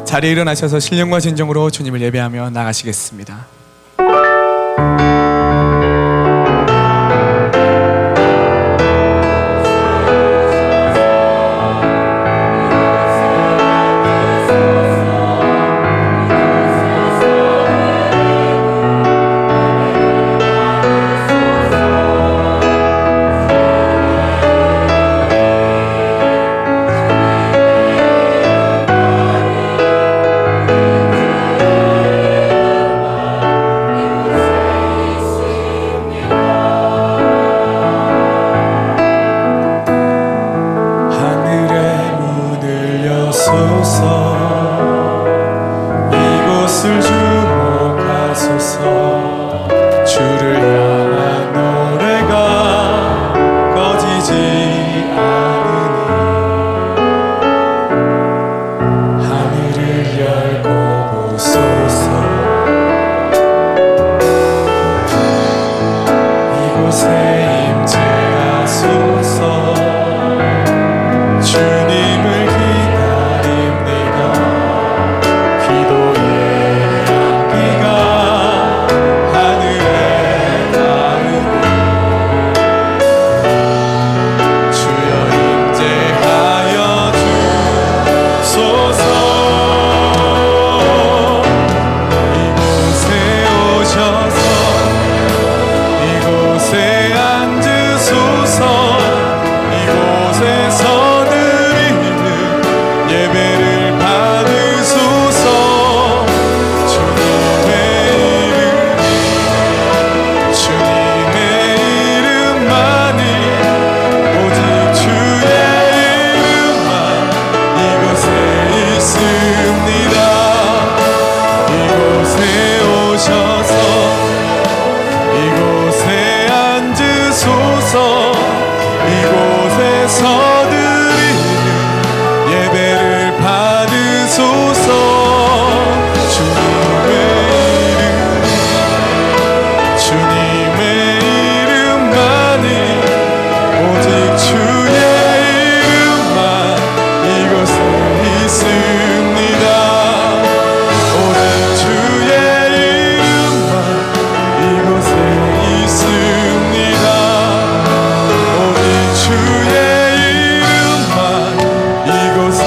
자리에 일어나셔서 신령과 진정으로 주님을 예배하며 나가시겠습니다. 이곳을 주목하소서. 주를 향한 노래가 꺼지지 않으니 하늘을 열고 보소서. 이곳에 임재하소서. 주님을 기다립니다. 기도의 향기가 하늘에 닿으니 주여 임재하여 주소서. 이곳에 오셔서 이곳에 앉으소서. 이곳에서 드리는 예배를 받으소서. 주님의 이름만이 오직 주의 이름만 이곳에 있습니다. 이곳에 오셔서 이곳에 앉으소서. 이곳에서 드리는 예배를 받으소서. 주님의 이름만이 오직 주의 이름만 이곳에 있습니다. 오직 주의 이름만 이곳에 있습니다. 오직 주의 이름만 이곳에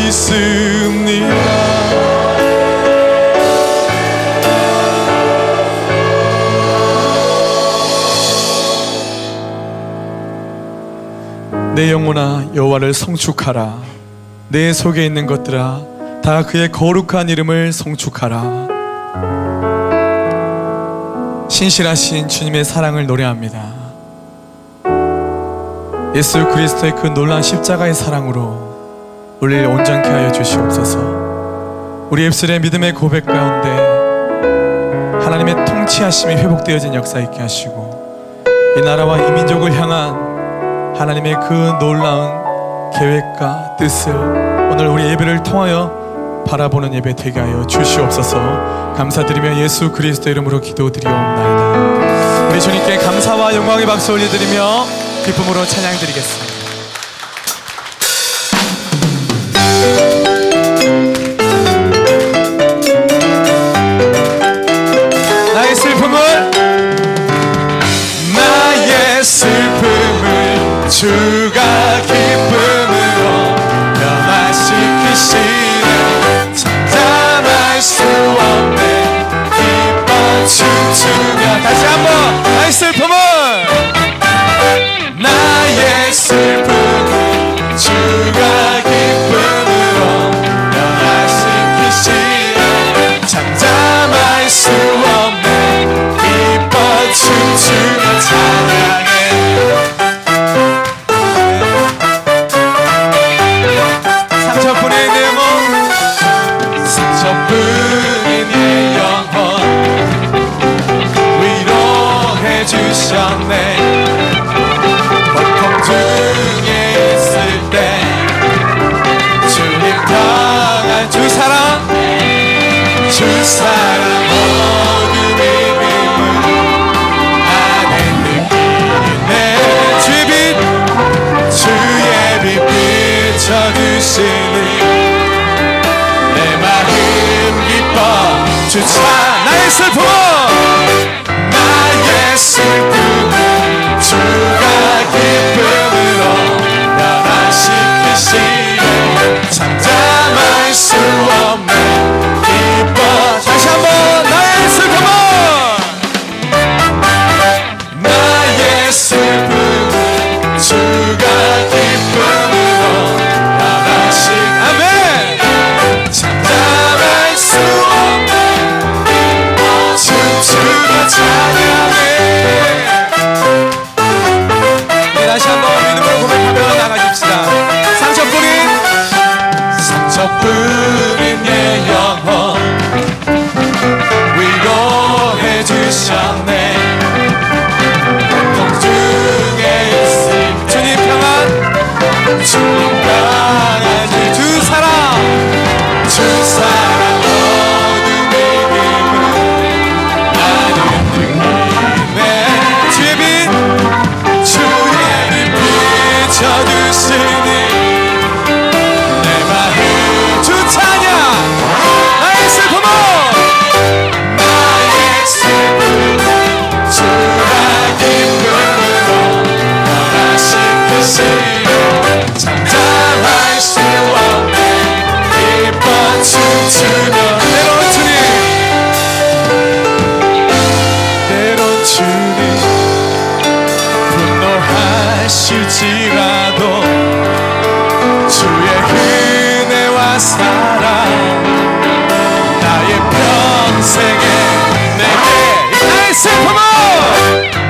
있습니다. 내 영혼아 여호와를 송축하라. 내 속에 있는 것들아 다 그의 거룩한 이름을 송축하라. 신실하신 주님의 사랑을 노래합니다. 예수 그리스도의 그 놀라운 십자가의 사랑으로 우리를 온전케 하여 주시옵소서. 우리 입술의 믿음의 고백 가운데 하나님의 통치하심이 회복되어진 역사 있게 하시고 이 나라와 이 민족을 향한 하나님의 그 놀라운 계획과 뜻을 오늘 우리 예배를 통하여 바라보는 예배 되게 하여 주시옵소서. 감사드리며 예수 그리스도 이름으로 기도드리옵나이다. 우리 주님께 감사와 영광의 박수 올려드리며 기쁨으로 찬양드리겠습니다. 나의 슬픔을 주가 기쁨으로 변화시키시네. 참담할 수 없네. 기뻐 춤추며 다시 한번 나의 슬픔을 주차 나의 슬픔은 나의 슬픔은 주가 기쁨으로 변화시키시네 잠잠할 수 없네 기뻐 다시 한번 나의 슬픔은 나의 슬픔은 주가 기쁨으로 변화시키시네 아멘. 잠잠할 수 없네 춤추며 찬양해 네, 다시 한번 믿음으로 고백하며 나가십시다. 상처뿐인 내 영혼 위로해 주셨네 고통 중에 있을 주님 평안 주님 강하니 두 사랑 주 사랑 어둠의 힘을 나는 느끼네 주의 빛 주의 빛 비춰주시니 내 마음 주 찬양 나의 슬픔은 나의 슬픔 주가 기쁨으로 변화시키시네 잠잠할 수 없네 기뻐 춤추며 때론 주님 분노하실지라도 주의 은혜와 사랑 나의 평생에 내게 나의 슬픔은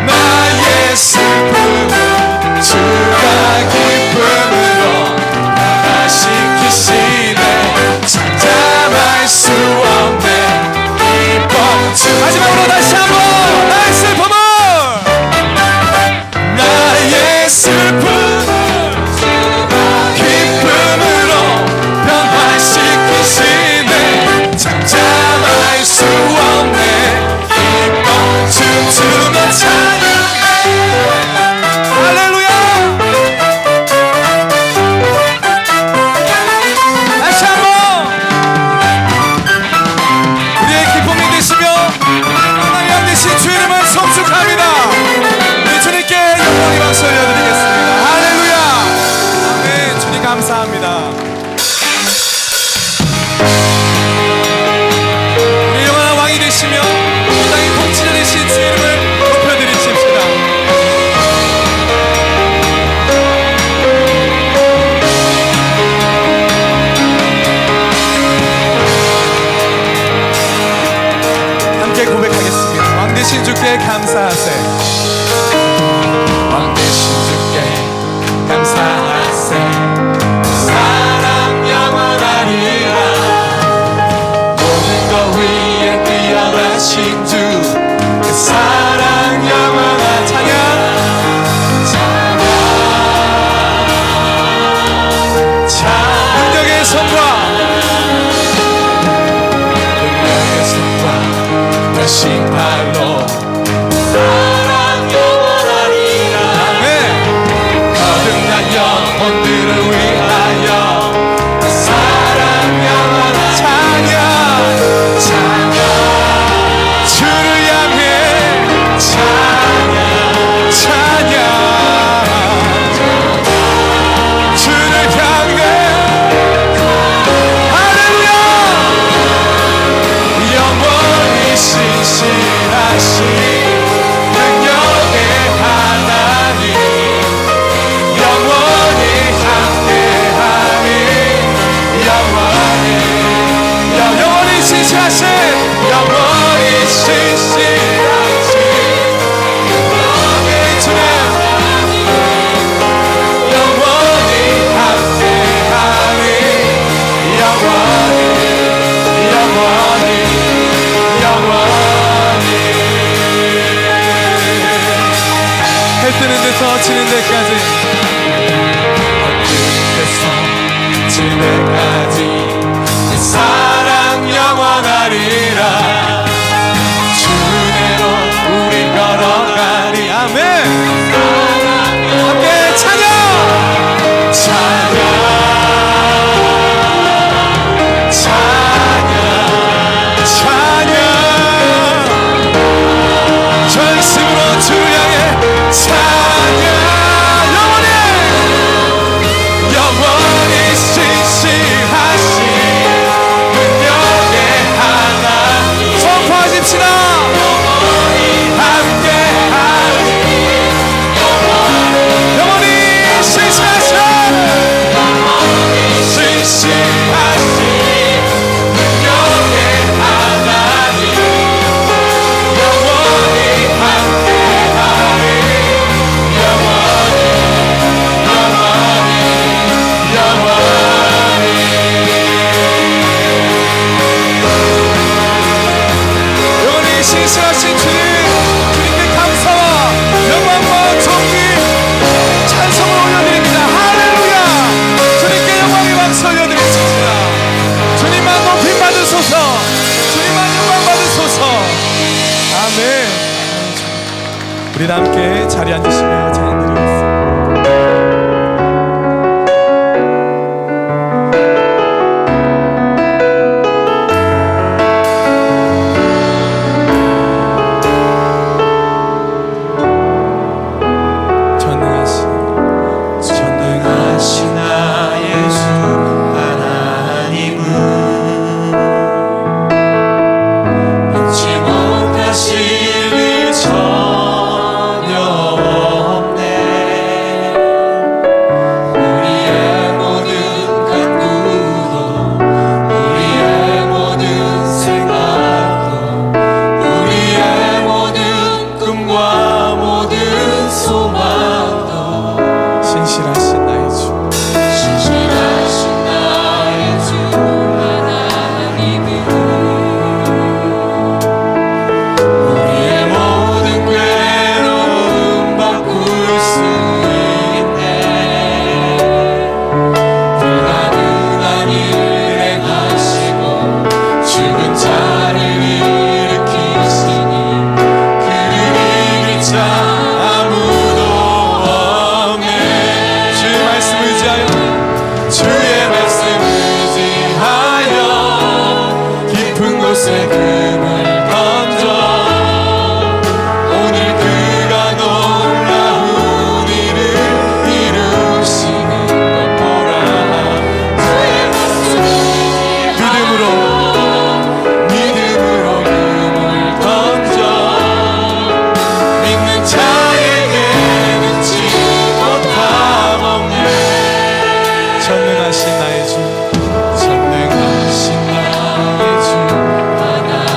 나의 슬픔은 주가 기쁨으로 변화시키시네 잠잠할 수 없네 기뻐 춤 마지막으로 다시 한번 나의 슬픔은 나의 슬픔은 기쁨으로 변화시키시네 잠잠할 수 없네 기뻐 춤추며 찬양해 할렐루야. 다시 한번 우리의 기쁨이 되시며 하나님 양 되신 주 이름을 성축합니다. 우리 주님께 영광의 박수 올려드리겠습니다. 할렐루야. 아멘. 주님 감사합니다. 우리 영원한 왕이 되시며 이 땅의 통치자 되신 주 이름을 높여드리십시다. 함께 고백하겠습니다. 왕 되신 주께 감사하세. 왕 되신 주께 감사하세 사랑 영원하리라 모든 것 위에 뛰어나신 주 그 사랑 영원한 찬양 능력의 손과 능력의 손과 대신 발로 사랑 영원하리라 아멘. 거듭난 영혼들을 위하여 사랑 영원한 찬양 찬양 주를 향해 찬양 찬양 주를 향해 할렐루야. 영원히 신실하신 능력의 하나님 영원히 함께하니 영원히 신실하신 영원히 신실하신 네, 주님 영원히 함께하니 영원히 해 뜨는 데서 지는 데까지 어떤 데서 지내까지 내 사랑 영원하리라 주대로 우리 걸어가리 아멘. 함께 찬양 찬양 찬양 신실하신 주님, 주님께 감사와 영광과 존귀 찬송을 올려드립니다. 할렐루야. 주님께 영광의 박수 올려드리십시다. 주님만 높임 받으소서. 주님만 영광 받으소서. 아멘. 우리 다 함께 자리에 앉으시며 찬양드리겠습니다. 전능하신 나의 주 하나님은 잊지 못하실 일 전혀 없네. 우리의 모든 간구도 우리의 모든 생각도 우리의 모든 꿈과 모든 소망도 신실하신 나의 주, 신실하신 나의 주 하나님은 우리의 모든 괴로움 바꿀 수 있네. 불가능한 일 행하시고 죽은 자를 일으키시니 그를 이길 자 아무도 없네. 주의 말씀 의지하여 깊은 곳에 금을 던져 오늘 그가 놀라운 일을 이루시는 것 보라. 주의 말씀 의지하여 믿음으로 금을 던져 믿는 자에게는 지 못함 없네. 전능하신 나의 주, 전능하신 나의 주 하나님은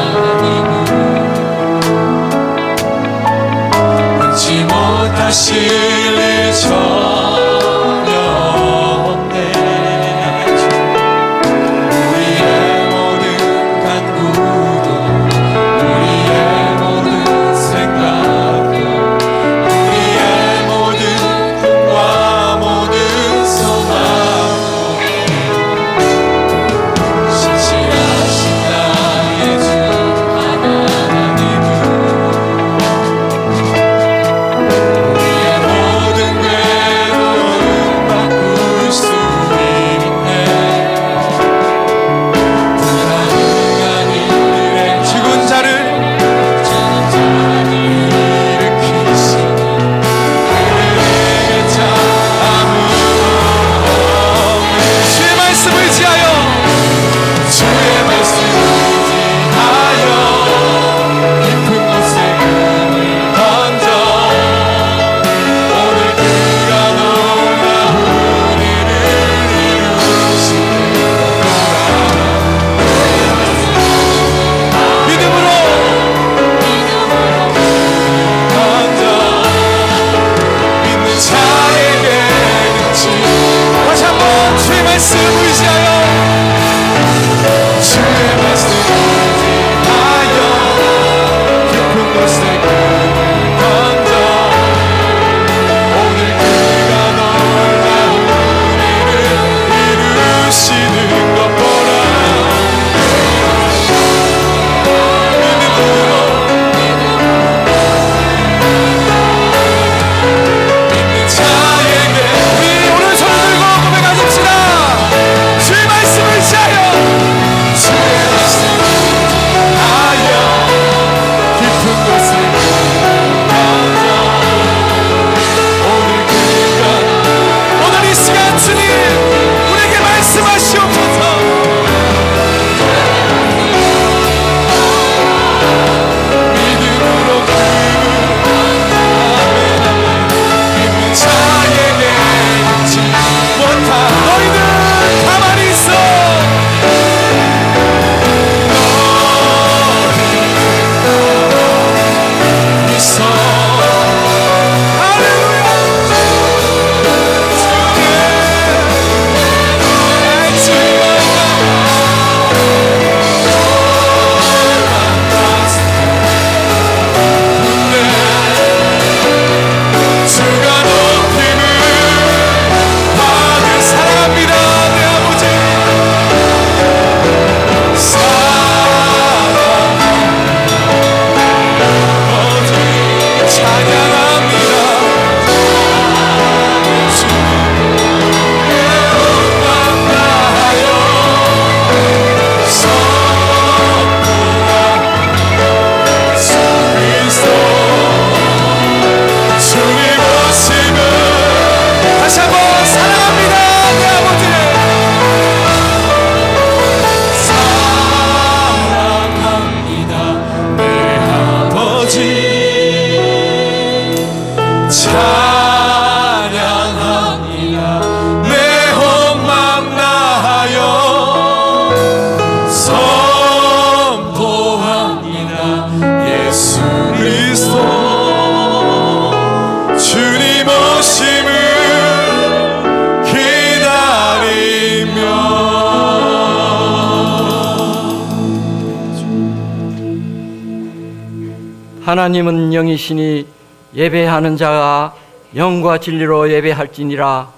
하나님은 영이시니 예배하는 자가 영과 진리로 예배할지니라.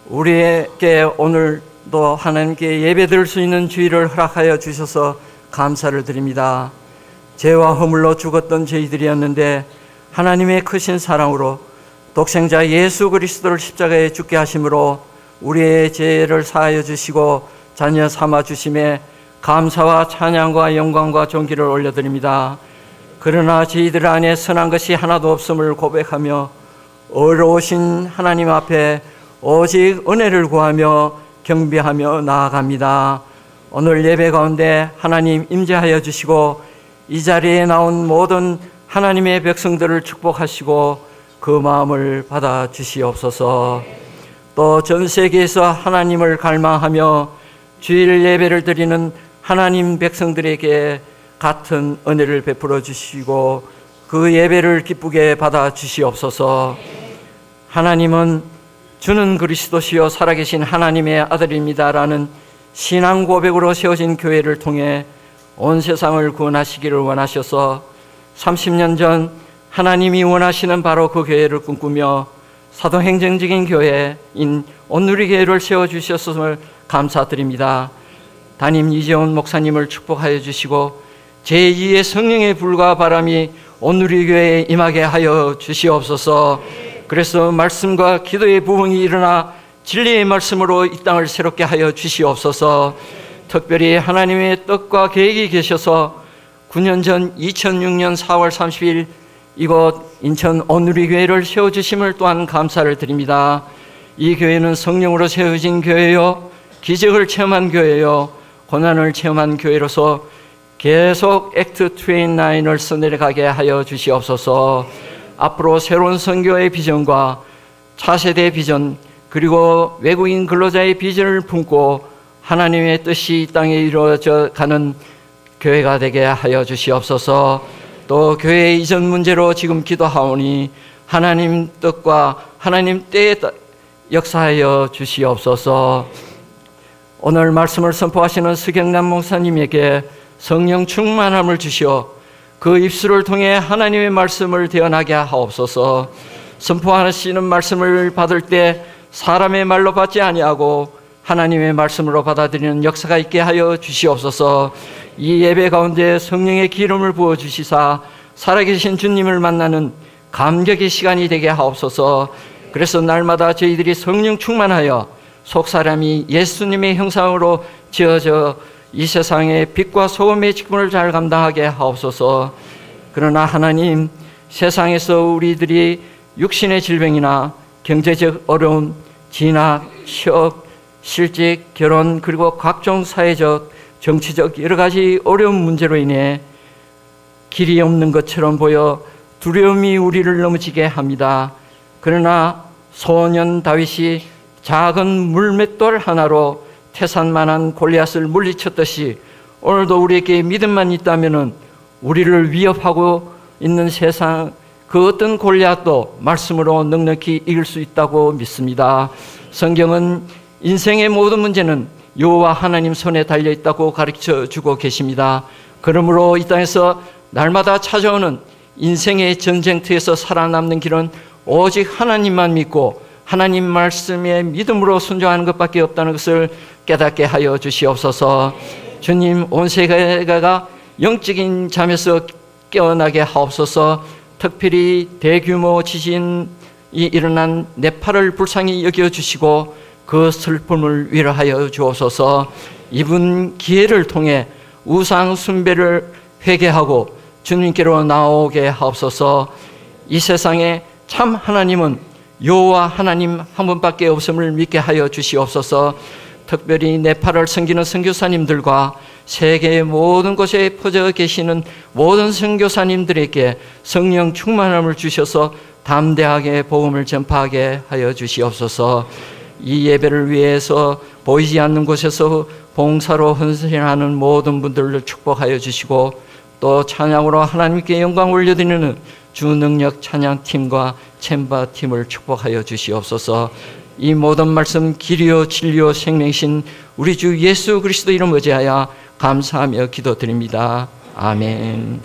우리에게 오늘도 하나님께 예배드릴 수 있는 주의를 허락하여 주셔서 감사를 드립니다. 죄와 허물로 죽었던 저희들이었는데 하나님의 크신 사랑으로 독생자 예수 그리스도를 십자가에 죽게 하심으로 우리의 죄를 사하여 주시고 자녀 삼아 주심에 감사와 찬양과 영광과 존귀를 올려드립니다. 그러나 저희들 안에 선한 것이 하나도 없음을 고백하며 어려우신 하나님 앞에 오직 은혜를 구하며 경배하며 나아갑니다. 오늘 예배 가운데 하나님 임재하여 주시고 이 자리에 나온 모든 하나님의 백성들을 축복하시고 그 마음을 받아 주시옵소서. 또 전 세계에서 하나님을 갈망하며 주일 예배를 드리는 하나님 백성들에게 같은 은혜를 베풀어 주시고 그 예배를 기쁘게 받아 주시옵소서. 하나님은 주는 그리스도시요 살아계신 하나님의 아들입니다라는 신앙 고백으로 세워진 교회를 통해 온 세상을 구원하시기를 원하셔서 30년 전 하나님이 원하시는 바로 그 교회를 꿈꾸며 사도행정적인 교회인 온누리교회를 세워주셨음을 감사드립니다. 담임 이재원 목사님을 축복하여 주시고 제2의 성령의 불과 바람이 온누리교회에 임하게 하여 주시옵소서. 그래서 말씀과 기도의 부흥이 일어나 진리의 말씀으로 이 땅을 새롭게 하여 주시옵소서. 특별히 하나님의 뜻과 계획이 계셔서 9년 전 2006년 4월 30일 이곳 인천 온누리교회를 세워주심을 또한 감사를 드립니다. 이 교회는 성령으로 세워진 교회요, 기적을 체험한 교회요, 고난을 체험한 교회로서 계속 액트 29을 써내려가게 하여 주시옵소서. 앞으로 새로운 선교의 비전과 차세대 비전 그리고 외국인 근로자의 비전을 품고 하나님의 뜻이 이 땅에 이루어져 가는 교회가 되게 하여 주시옵소서. 또 교회 이전 문제로 지금 기도하오니 하나님 뜻과 하나님 때에 역사하여 주시옵소서. 오늘 말씀을 선포하시는 수경남 목사님에게 성령 충만함을 주시어 그 입술을 통해 하나님의 말씀을 대언하게 하옵소서. 선포하시는 말씀을 받을 때 사람의 말로 받지 아니하고 하나님의 말씀으로 받아들이는 역사가 있게 하여 주시옵소서. 이 예배 가운데 성령의 기름을 부어주시사 살아계신 주님을 만나는 감격의 시간이 되게 하옵소서. 그래서 날마다 저희들이 성령 충만하여 속사람이 예수님의 형상으로 지어져 이 세상의 빛과 소금의 직분을 잘 감당하게 하옵소서. 그러나 하나님, 세상에서 우리들이 육신의 질병이나 경제적 어려움, 진학, 취업, 실직, 결혼 그리고 각종 사회적, 정치적 여러 가지 어려운 문제로 인해 길이 없는 것처럼 보여 두려움이 우리를 넘어지게 합니다. 그러나 소년 다윗이 작은 물맷돌 하나로 태산만한 골리앗을 물리쳤듯이 오늘도 우리에게 믿음만 있다면 우리를 위협하고 있는 세상 그 어떤 골리앗도 말씀으로 넉넉히 이길 수 있다고 믿습니다. 성경은 인생의 모든 문제는 여호와 하나님 손에 달려 있다고 가르쳐 주고 계십니다. 그러므로 이 땅에서 날마다 찾아오는 인생의 전쟁터에서 살아남는 길은 오직 하나님만 믿고 하나님 말씀에 믿음으로 순종하는 것밖에 없다는 것을 깨닫게 하여 주시옵소서. 주님, 온 세계가 영적인 잠에서 깨어나게 하옵소서. 특별히 대규모 지진이 일어난 네팔을 불쌍히 여겨주시고 그 슬픔을 위로하여 주옵소서. 이번 기회를 통해 우상 숭배를 회개하고 주님께로 나오게 하옵소서. 이 세상에 참 하나님은 여호와 하나님 한 분밖에 없음을 믿게 하여 주시옵소서. 특별히 네팔을 섬기는 선교사님들과 세계의 모든 곳에 퍼져 계시는 모든 선교사님들에게 성령 충만함을 주셔서 담대하게 복음을 전파하게 하여 주시옵소서. 이 예배를 위해서 보이지 않는 곳에서 봉사로 헌신하는 모든 분들을 축복하여 주시고 또 찬양으로 하나님께 영광 올려드리는 주능력 찬양팀과 챔바팀을 축복하여 주시옵소서. 이 모든 말씀 길이요 진리요 생명이신 우리 주 예수 그리스도 이름 의지하여 감사하며 기도드립니다. 아멘.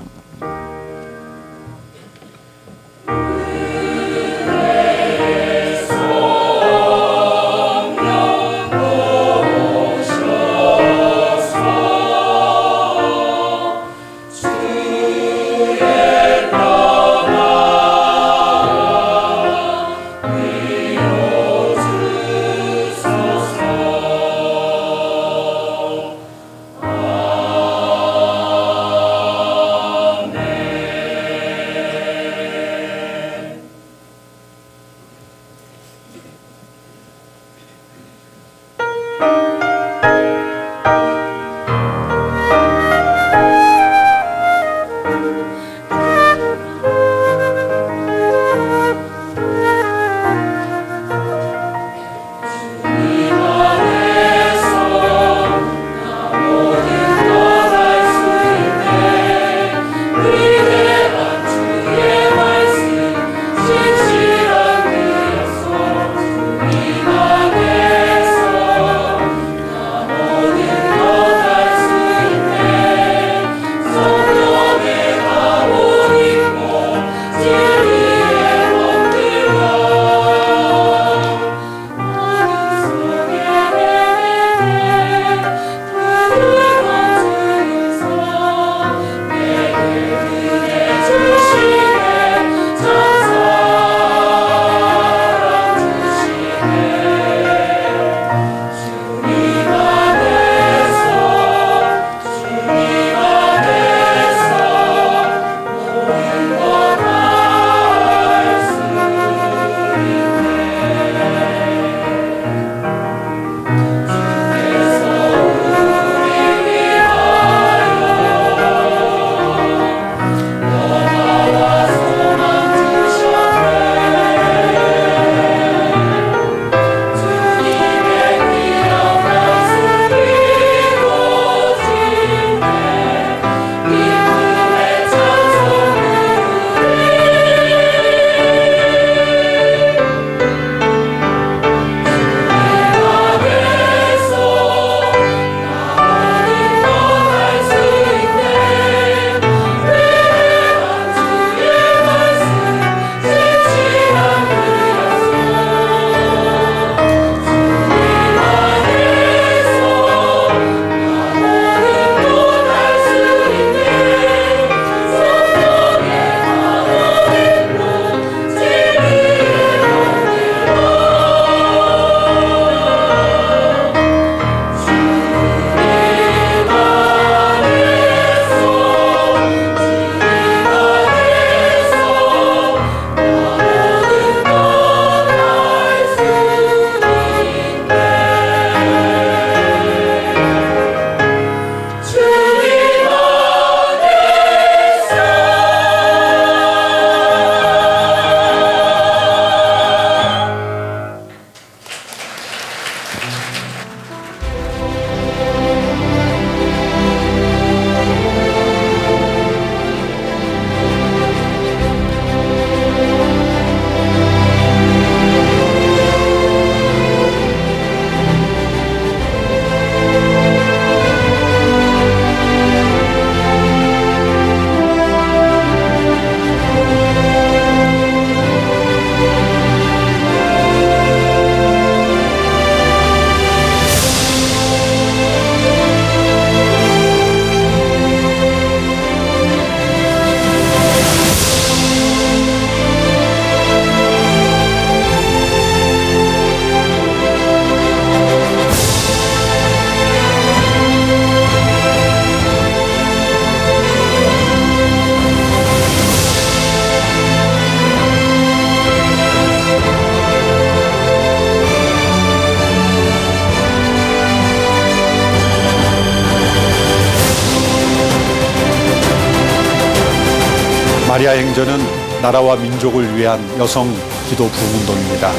마리아 행전은 나라와 민족을 위한 여성 기도 부흥운동입니다.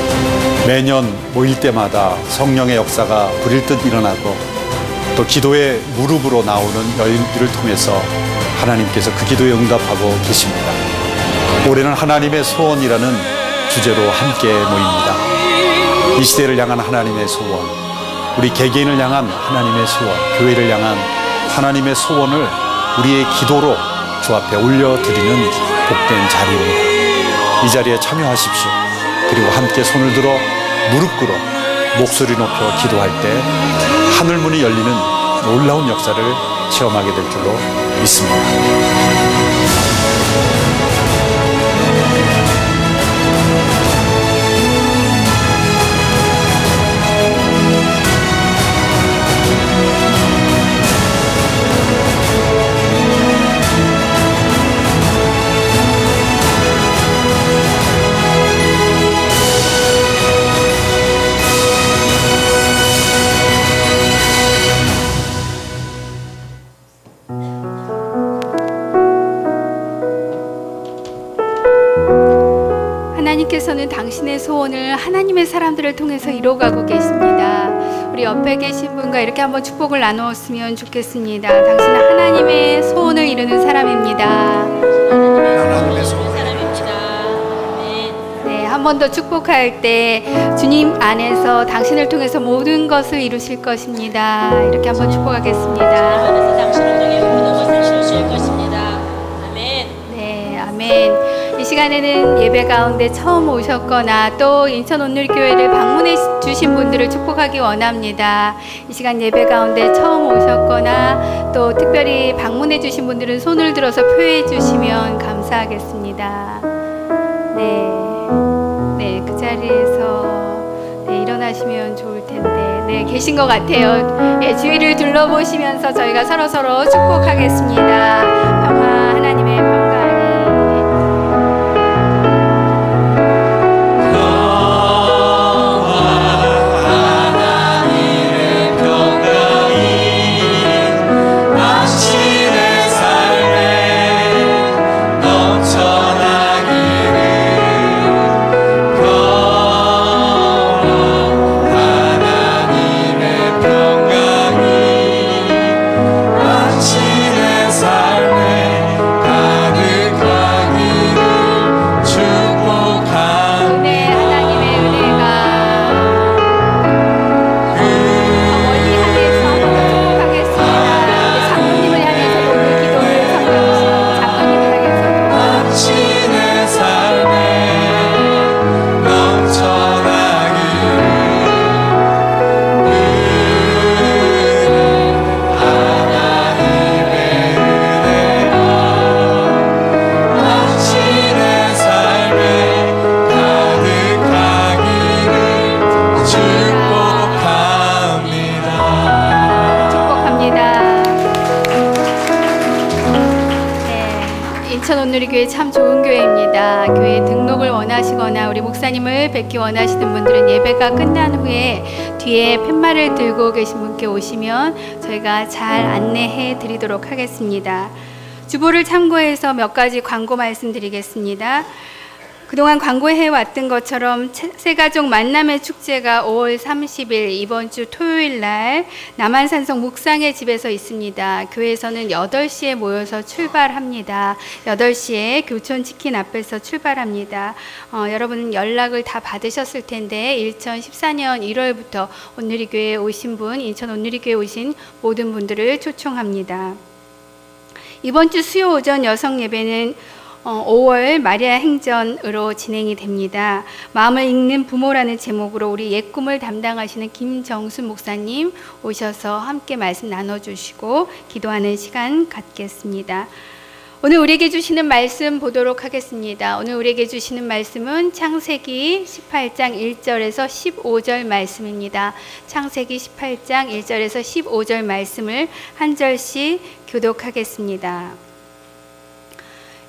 매년 모일 때마다 성령의 역사가 불일듯 일어나고 또 기도의 무릎으로 나오는 여인들을 통해서 하나님께서 그 기도에 응답하고 계십니다. 올해는 하나님의 소원이라는 주제로 함께 모입니다. 이 시대를 향한 하나님의 소원, 우리 개개인을 향한 하나님의 소원, 교회를 향한 하나님의 소원을 우리의 기도로 주 앞에 올려드리는 복된 자리입니다. 이 자리에 참여하십시오. 그리고 함께 손을 들어 무릎 꿇어 목소리 높여 기도할 때 하늘문이 열리는 놀라운 역사를 체험하게 될 줄로 믿습니다. 하나님께서는 당신의 소원을 하나님의 사람들을 통해서 이뤄가고 계십니다. 우리 옆에 계신 분과 이렇게 한번 축복을 나누었으면 좋겠습니다. 당신은 하나님의 소원을 이루는 사람입니다. 하나님의 소원을 네, 한 번 더 축복할 때 주님 안에서 당신을 통해서 모든 것을 이루실 것입니다. 이렇게 한번 축복하겠습니다. 당신을 통해 모든 것을 이루실 것입니다. 아멘. 네, 아멘. 이 시간에는 예배 가운데 처음 오셨거나 또 인천 온누리교회를 방문해 주신 분들을 축복하기 원합니다. 이 시간 예배 가운데 처음 오셨거나 또 특별히 방문해 주신 분들은 손을 들어서 표해 주시면 감사하겠습니다. 네, 그 자리에서 일어나시면 좋을 텐데 네, 계신 것 같아요. 주위를 둘러보시면서 저희가 서로서로 축복하겠습니다. 평화, 하나님의 평강이 온누리교회 참 좋은 교회입니다. 교회 등록을 원하시거나 우리 목사님을 뵙기 원하시는 분들은 예배가 끝난 후에 뒤에 팻말을 들고 계신 분께 오시면 저희가 잘 안내해 드리도록 하겠습니다. 주보를 참고해서 몇 가지 광고 말씀드리겠습니다. 그동안 광고해 왔던 것처럼 새가족 만남의 축제가 5월 30일 이번 주 토요일 날 남한산성 묵상의 집에서 있습니다. 교회에서는 8시에 모여서 출발합니다. 8시에 교촌치킨 앞에서 출발합니다. 여러분 연락을 다 받으셨을 텐데 2014년 1월부터 온누리교회에 오신 분, 인천 온누리교회에 오신 모든 분들을 초청합니다. 이번 주 수요 오전 여성 예배는 5월 마리아 행전으로 진행이 됩니다. 마음을 읽는 부모라는 제목으로 우리 옛 꿈을 담당하시는 김정순 목사님 오셔서 함께 말씀 나눠주시고 기도하는 시간 갖겠습니다. 오늘 우리에게 주시는 말씀 보도록 하겠습니다. 오늘 우리에게 주시는 말씀은 창세기 18장 1절에서 15절 말씀입니다. 창세기 18장 1절에서 15절 말씀을 한 절씩 교독하겠습니다.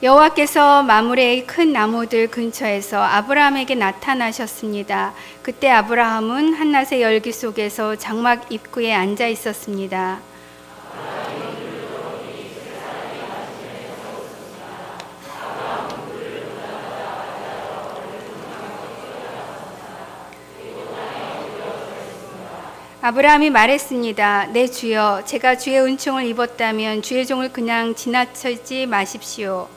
여호와께서 마므레의 큰 나무들 근처에서 아브라함에게 나타나셨습니다. 그때 아브라함은 한낮의 열기 속에서 장막 입구에 앉아 있었습니다. 아브라함이 말했습니다. 내 주여, 제가 주의 은총을 입었다면 주의 종을 그냥 지나치지 마십시오.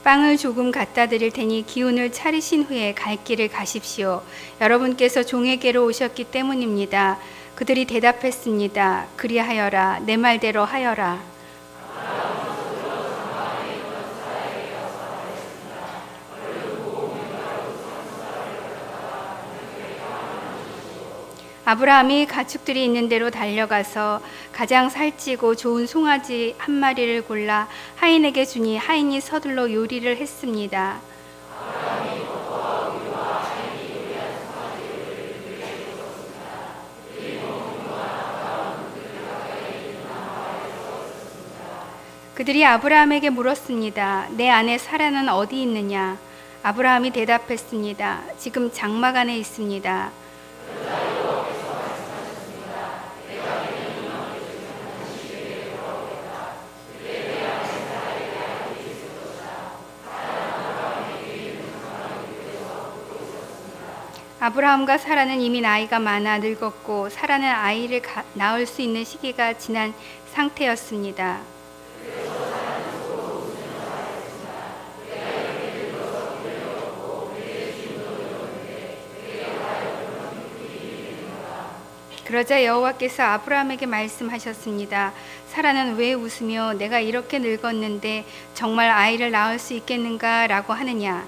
빵을 조금 갖다 드릴 테니 기운을 차리신 후에 갈 길을 가십시오. 여러분께서 종에게로 오셨기 때문입니다. 그들이 대답했습니다. 그리하여라, 내 말대로 하여라. 아브라함이 가축들이 있는 데로 달려가서 가장 살찌고 좋은 송아지 한 마리를 골라 하인에게 주니 하인이 서둘러 요리를 했습니다. 그들이 아브라함에게 물었습니다. 내 아내 사라는 어디 있느냐? 아브라함이 대답했습니다. 지금 장막 안에 있습니다. 아브라함과 사라는 이미 나이가 많아 늙었고 사라는 아이를 낳을 수 있는 시기가 지난 상태였습니다. 그러자 여호와께서 아브라함에게 말씀하셨습니다. 사라는 왜 웃으며 내가 이렇게 늙었는데 정말 아이를 낳을 수 있겠는가? 라고 하느냐?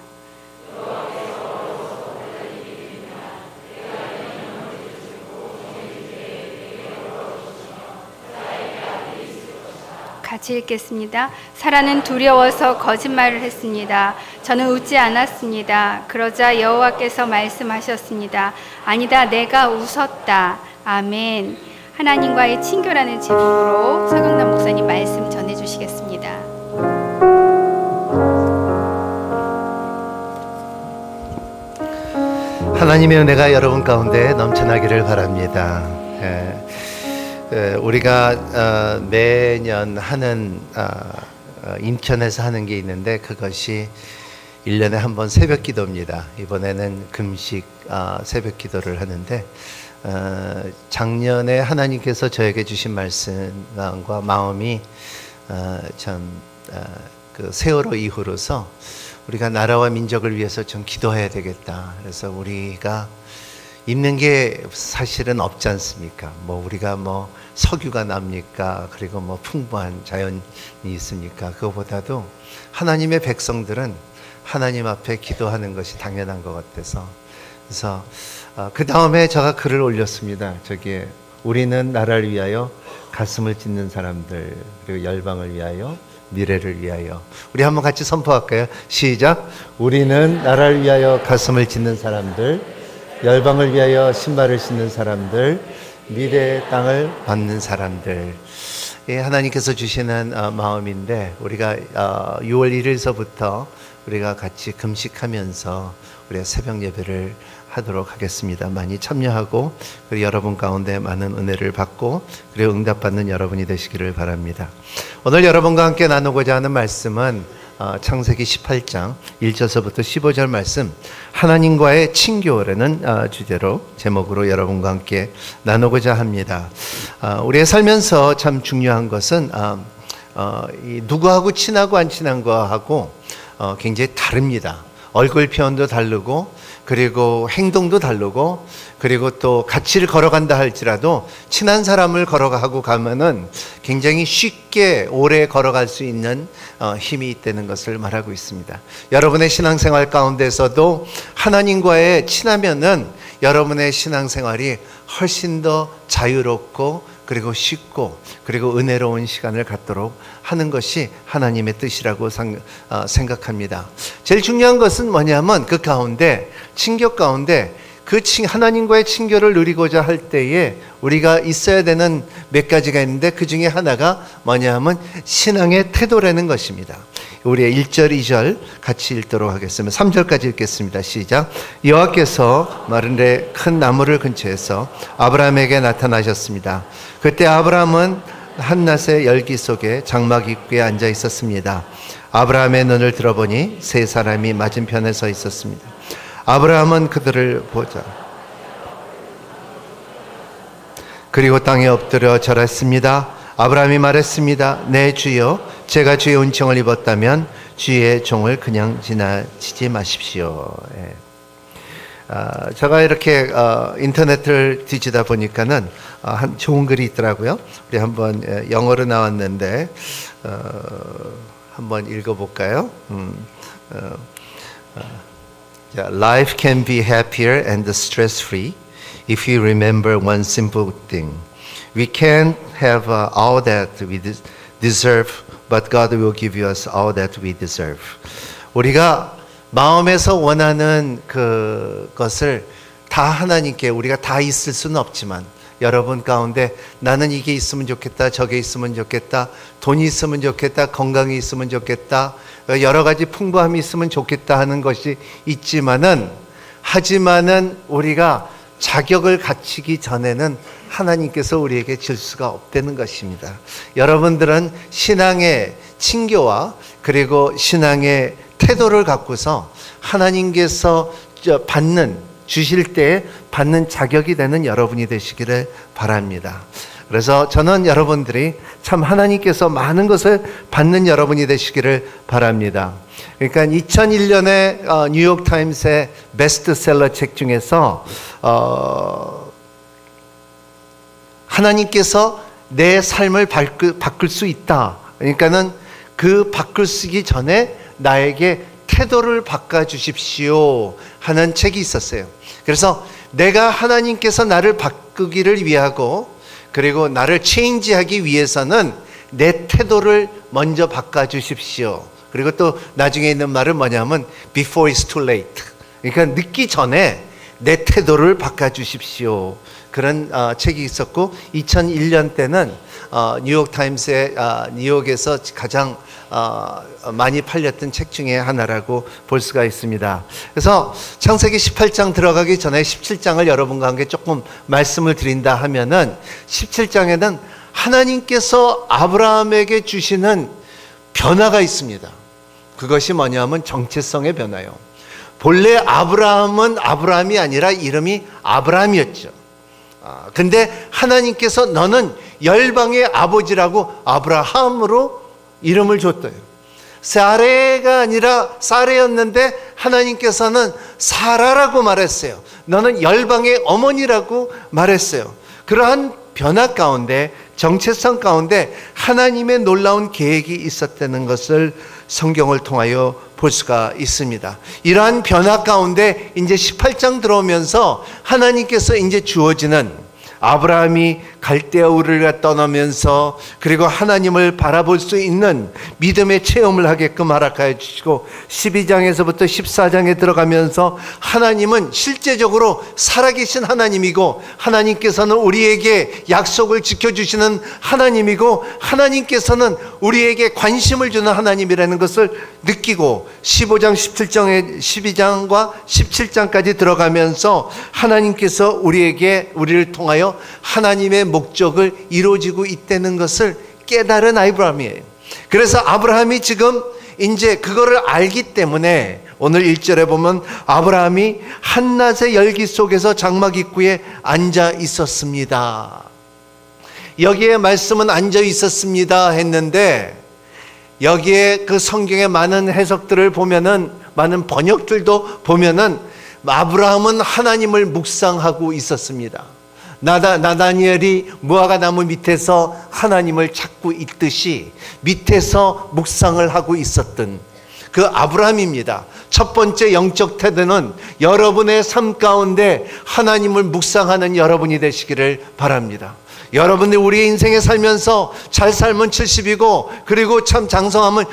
같이 읽겠습니다. 사라는 두려워서 거짓말을 했습니다. 저는 웃지 않았습니다. 그러자 여호와께서 말씀하셨습니다. 아니다, 내가 웃었다. 아멘. 하나님과의 친교라는 제목으로 서경남 목사님 말씀 전해주시겠습니다. 하나님의 은혜가 여러분 가운데 넘쳐나기를 바랍니다. 우리가 매년 하는 인천에서 하는 게 있는데 그것이 1년에 한 번 새벽 기도입니다. 이번에는 금식 새벽 기도를 하는데 작년에 하나님께서 저에게 주신 말씀과 마음이 그 세월호 이후로서 우리가 나라와 민족을 위해서 좀 기도해야 되겠다. 그래서 우리가 입는 게 사실은 없지 않습니까? 우리가 석유가 납니까? 그리고 풍부한 자연이 있습니까? 그거보다도 하나님의 백성들은 하나님 앞에 기도하는 것이 당연한 것 같아서 그래서 그 다음에 제가 글을 올렸습니다. 저기에 우리는 나라를 위하여 가슴을 찢는 사람들 그리고 열방을 위하여 미래를 위하여 우리 한번 같이 선포할까요? 시작! 우리는 나라를 위하여 가슴을 찢는 사람들 열방을 위하여 신발을 신는 사람들 미래의 땅을 받는 사람들 하나님께서 주시는 마음인데 우리가 6월 1일서부터 우리가 같이 금식하면서 우리가 새벽 예배를 하도록 하겠습니다. 많이 참여하고 그리고 여러분 가운데 많은 은혜를 받고 그리고 응답받는 여러분이 되시기를 바랍니다. 오늘 여러분과 함께 나누고자 하는 말씀은 창세기 18장 1절서부터 15절 말씀 하나님과의 친교라는 주제로 제목으로 여러분과 함께 나누고자 합니다. 우리가 살면서 참 중요한 것은 누구하고 친하고 안 친한 거하고 굉장히 다릅니다. 얼굴 표현도 다르고 그리고 행동도 다르고 그리고 또 같이 걸어간다 할지라도 친한 사람을 걸어가고 가면은 굉장히 쉽게 오래 걸어갈 수 있는 힘이 있다는 것을 말하고 있습니다. 여러분의 신앙생활 가운데서도 하나님과의 친하면은 여러분의 신앙생활이 훨씬 더 자유롭고 그리고 쉽고 그리고 은혜로운 시간을 갖도록 하는 것이 하나님의 뜻이라고 생각합니다. 제일 중요한 것은 뭐냐면 그 가운데 친교 가운데 그 하나님과의 친교를 누리고자 할 때에 우리가 있어야 되는 몇 가지가 있는데 그 중에 하나가 뭐냐면 신앙의 태도라는 것입니다. 우리의 1절 2절 같이 읽도록 하겠습니다. 3절까지 읽겠습니다. 시작. 여호와께서 마른데 큰 나무를 근처에서 아브라함에게 나타나셨습니다. 그때 아브라함은 한낮의 열기 속에 장막 입구에 앉아 있었습니다. 아브라함의 눈을 들어보니 세 사람이 맞은편에 서 있었습니다. 아브라함은 그들을 보자. 그리고 땅에 엎드려 절했습니다. 아브라함이 말했습니다. 네 주여, 제가 주의 은총을 입었다면 주의 종을 그냥 지나치지 마십시오. 예. 제가 이렇게 인터넷을 뒤지다 보니까는 한 좋은 글이 있더라고요. 우리 한번 영어로 나왔는데 한번 읽어볼까요? Life can be happier and stress-free if you remember one simple thing. We can't have all that we deserve, but God will give us all that we deserve. 우리가 마음에서 원하는 그것을 다 하나님께 우리가 다 있을 수는 없지만 여러분 가운데 나는 이게 있으면 좋겠다, 저게 있으면 좋겠다, 돈이 있으면 좋겠다, 건강이 있으면 좋겠다, 여러 가지 풍부함이 있으면 좋겠다 하는 것이 하지만은 우리가 자격을 갖추기 전에는 하나님께서 우리에게 줄 수가 없다는 것입니다. 여러분들은 신앙의 친교와 그리고 신앙의 태도를 갖고서 하나님께서 주실 때 받는 자격이 되는 여러분이 되시기를 바랍니다. 그래서 저는 여러분들이 참 하나님께서 많은 것을 받는 여러분이 되시기를 바랍니다. 그러니까 2001년에 뉴욕타임스의 베스트셀러 책 중에서 하나님께서 내 삶을 바꿀 수 있다. 그러니까는 그 바꿀 수기 전에 나에게 태도를 바꿔주십시오 하는 책이 있었어요. 그래서 내가 하나님께서 나를 바꾸기를 위하고 그리고 나를 체인지하기 위해서는 내 태도를 먼저 바꿔주십시오. 그리고 또 나중에 있는 말은 뭐냐면 before it's too late. 그러니까 늦기 전에 내 태도를 바꿔주십시오. 그런 책이 있었고 2001년 때는 뉴욕타임스의 뉴욕에서 가장 많이 팔렸던 책 중에 하나라고 볼 수가 있습니다. 그래서 창세기 18장 들어가기 전에 17장을 여러분과 함께 조금 말씀을 드린다 하면은 17장에는 하나님께서 아브라함에게 주시는 변화가 있습니다. 그것이 뭐냐면 정체성의 변화요. 본래 아브라함은 아브라함이 아니라 이름이 아브라함이었죠. 근데 하나님께서 너는 열방의 아버지라고 아브라함으로 이름을 줬대요. 사레가 아니라 사레였는데 하나님께서는 사라라고 말했어요. 너는 열방의 어머니라고 말했어요. 그러한 변화 가운데 정체성 가운데 하나님의 놀라운 계획이 있었다는 것을 성경을 통하여 볼 수가 있습니다. 이러한 변화 가운데 이제 18장 들어오면서 하나님께서 이제 주어지는 아브라함이 갈대아 우르를 떠나면서 그리고 하나님을 바라볼 수 있는 믿음의 체험을 하게끔 허락하여 주시고 12장에서부터 14장에 들어가면서 하나님은 실제적으로 살아계신 하나님이고 하나님께서는 우리에게 약속을 지켜주시는 하나님이고 하나님께서는 우리에게 관심을 주는 하나님이라는 것을 느끼고 15장, 17장에 12장과 17장까지 들어가면서 하나님께서 우리를 통하여 하나님의 목적을 이루어지고 있다는 것을 깨달은 아브라함이에요. 그래서 아브라함이 지금 이제 그거를 알기 때문에 오늘 1절에 보면 아브라함이 한낮의 열기 속에서 장막 입구에 앉아 있었습니다. 여기에 말씀은 앉아 있었습니다 했는데 여기에 그 성경의 많은 해석들을 보면은 많은 번역들도 보면은 아브라함은 하나님을 묵상하고 있었습니다. 나다니엘이 무화과 나무 밑에서 하나님을 찾고 있듯이 밑에서 묵상을 하고 있었던 그 아브라함입니다. 첫 번째 영적 태도는 여러분의 삶 가운데 하나님을 묵상하는 여러분이 되시기를 바랍니다. 여러분들 우리 인생에 살면서 잘 살면 70이고 그리고 참 장성하면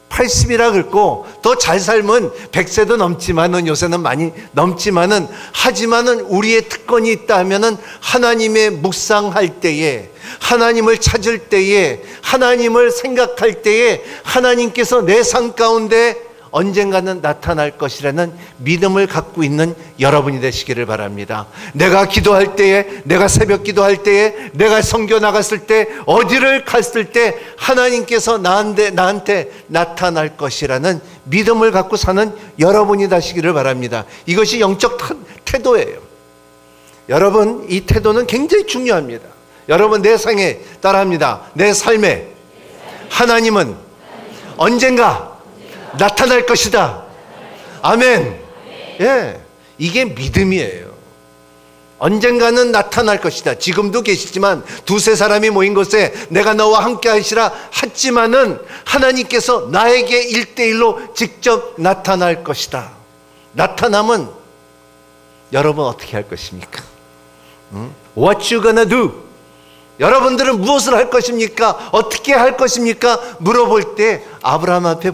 80이라 그랬고 더 잘 살면 100세도 넘지만은 요새는 많이 넘지만은 하지만은 우리의 특권이 있다 하면은 하나님의 묵상할 때에 하나님을 찾을 때에 하나님을 생각할 때에 하나님께서 내 삶 가운데 언젠가는 나타날 것이라는 믿음을 갖고 있는 여러분이 되시기를 바랍니다. 내가 기도할 때에, 내가 새벽 기도할 때에, 내가 선교 나갔을 때, 어디를 갔을 때 하나님께서 나한테 나타날 것이라는 믿음을 갖고 사는 여러분이 되시기를 바랍니다. 이것이 영적 태도예요. 여러분, 이 태도는 굉장히 중요합니다. 여러분, 내 생에 따라합니다. 내 삶에 하나님은 언젠가 나타날 것이다. 아멘. 예, 이게 믿음이에요. 언젠가는 나타날 것이다. 지금도 계시지만 두세 사람이 모인 곳에 내가 너와 함께 하시라 했지만은 하나님께서 나에게 1대1로 직접 나타날 것이다. 나타나면 여러분 어떻게 할 것입니까? What you gonna do? 여러분들은 무엇을 할 것입니까? 어떻게 할 것입니까? 물어볼 때 아브라함 앞에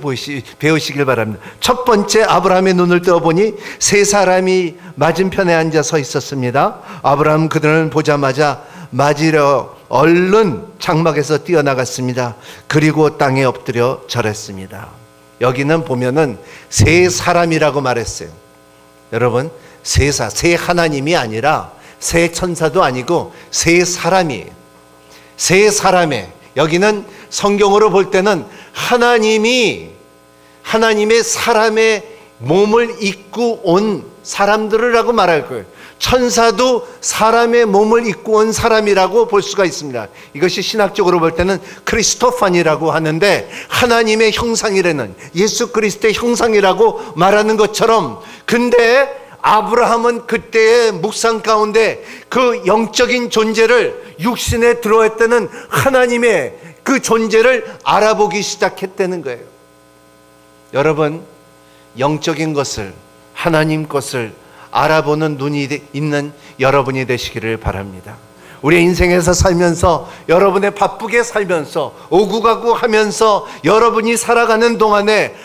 배우시길 바랍니다. 첫 번째, 아브라함의 눈을 떠보니 세 사람이 맞은편에 앉아 서 있었습니다. 아브라함 그들을 보자마자 맞으려 얼른 장막에서 뛰어나갔습니다. 그리고 땅에 엎드려 절했습니다. 여기는 보면은 세 사람이라고 말했어요. 여러분, 세 하나님이 아니라 세 천사도 아니고 세 사람이에요. 세 사람의, 여기는 성경으로 볼 때는 하나님의 사람의 몸을 입고 온 사람들이라고 말할 거예요. 천사도 사람의 몸을 입고 온 사람이라고 볼 수가 있습니다. 이것이 신학적으로 볼 때는 크리스토판이라고 하는데, 하나님의 형상이라는, 예수 그리스도의 형상이라고 말하는 것처럼, 근데 아브라함은 그때의 묵상 가운데 그 영적인 존재를, 육신에 들어왔다는 하나님의 그 존재를 알아보기 시작했다는 거예요. 여러분, 영적인 것을, 하나님 것을 알아보는 눈이 있는 여러분이 되시기를 바랍니다. 우리 인생에서 살면서, 여러분의 바쁘게 살면서, 오고 가고 하면서 여러분이 살아가는 동안에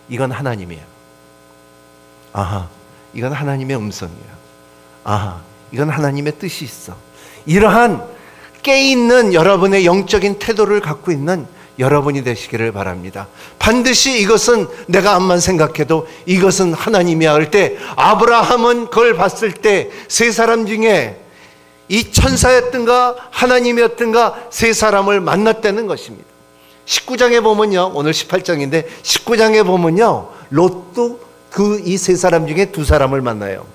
이건 하나님이야. 이건 하나님의 음성이야. 이건 하나님의 뜻이 있어. 이러한 깨있는 여러분의 영적인 태도를 갖고 있는 여러분이 되시기를 바랍니다. 반드시 이것은 내가 암만 생각해도 이것은 하나님이야 할 때, 아브라함은 그걸 봤을 때 세 사람 중에 이 천사였던가 하나님이었던가 세 사람을 만났다는 것입니다. 19장에 보면요, 오늘 18장인데 19장에 보면요, 롯도 이 세 사람 중에 두 사람을 만나요.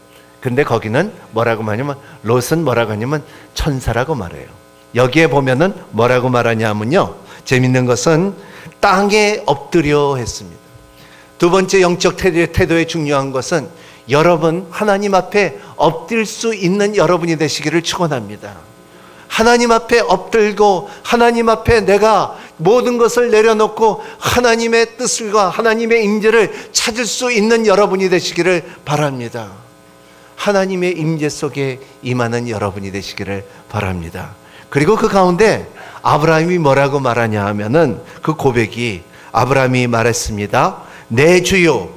근데 거기는 뭐라고 하냐면, 롯은 뭐라고 하냐면 천사라고 말해요. 여기에 보면은 뭐라고 말하냐면요, 재밌는 것은 땅에 엎드려 했습니다. 두 번째 영적 태도의 중요한 것은, 여러분 하나님 앞에 엎드릴 수 있는 여러분이 되시기를 축원합니다. 하나님 앞에 엎들고 하나님 앞에 내가 모든 것을 내려놓고 하나님의 뜻과 하나님의 임재를 찾을 수 있는 여러분이 되시기를 바랍니다. 하나님의 임재 속에 임하는 여러분이 되시기를 바랍니다. 그리고 그 가운데 아브라함이 뭐라고 말하냐 하면은, 그 고백이, 아브라함이 말했습니다. 내 주요,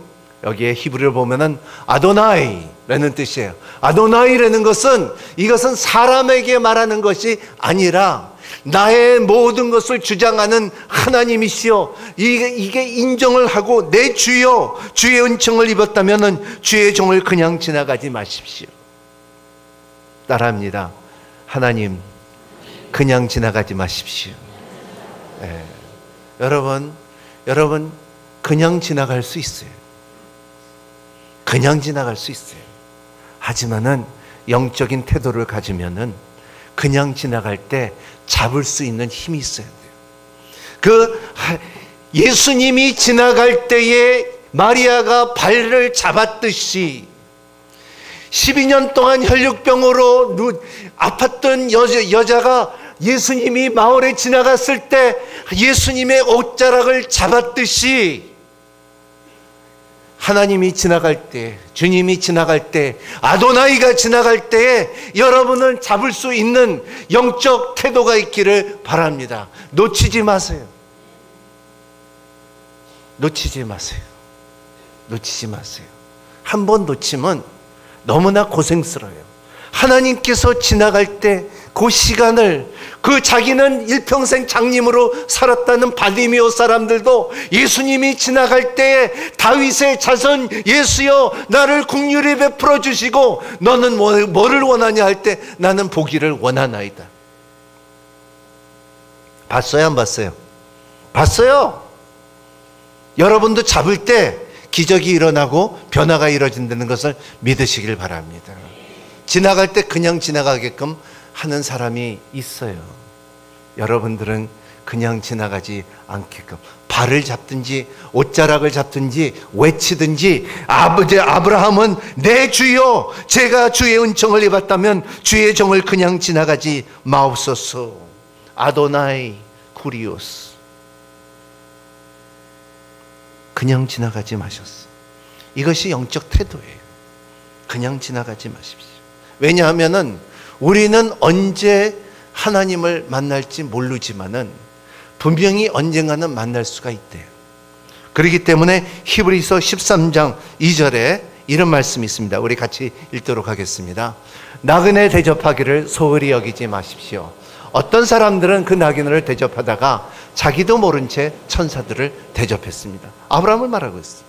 여기에 히브리를 보면은 아도나이라는 뜻이에요. 아도나이라는 것은, 이것은 사람에게 말하는 것이 아니라 나의 모든 것을 주장하는 하나님이시여, 이게 인정을 하고, 내 주여, 주의 은총을 입었다면은 주의 종을 그냥 지나가지 마십시오. 따라합니다. 하나님, 그냥 지나가지 마십시오. 네. 여러분 그냥 지나갈 수 있어요. 그냥 지나갈 수 있어요. 하지만은 영적인 태도를 가지면은 그냥 지나갈 때 잡을 수 있는 힘이 있어야 돼요. 예수님이 지나갈 때에 마리아가 발을 잡았듯이, 12년 동안 혈육병으로 아팠던 여자가 예수님이 마을에 지나갔을 때 예수님의 옷자락을 잡았듯이, 하나님이 지나갈 때, 주님이 지나갈 때, 아도나이가 지나갈 때에 여러분을 잡을 수 있는 영적 태도가 있기를 바랍니다. 놓치지 마세요. 놓치지 마세요. 놓치지 마세요. 한 번 놓치면 너무나 고생스러워요. 하나님께서 지나갈 때 그 시간을, 자기는 일평생 장님으로 살았다는 바디미오 사람들도 예수님이 지나갈 때에 다윗의 자손 예수여, 나를 긍휼히 베풀어 주시고 너는 뭐를 원하냐 할 때 나는 보기를 원하나이다. 봤어요, 안 봤어요? 봤어요. 여러분도 잡을 때 기적이 일어나고 변화가 이루어진다는 것을 믿으시길 바랍니다. 지나갈 때 그냥 지나가게끔 하는 사람이 있어요. 여러분들은 그냥 지나가지 않게끔 발을 잡든지 옷자락을 잡든지 외치든지, 아브라함은 내 주여, 제가 주의 은총을 입었다면 주의 종을 그냥 지나가지 마옵소서. 아도나이 쿠리오스. 그냥 지나가지 마셨어. 이것이 영적 태도예요. 그냥 지나가지 마십시오. 왜냐하면은 우리는 언제 하나님을 만날지 모르지만은 분명히 언젠가는 만날 수가 있대요. 그렇기 때문에 히브리서 13장 2절에 이런 말씀이 있습니다. 우리 같이 읽도록 하겠습니다. 나그네 대접하기를 소홀히 여기지 마십시오. 어떤 사람들은 그 나그네를 대접하다가 자기도 모른 채 천사들을 대접했습니다. 아브라함을 말하고 있어요.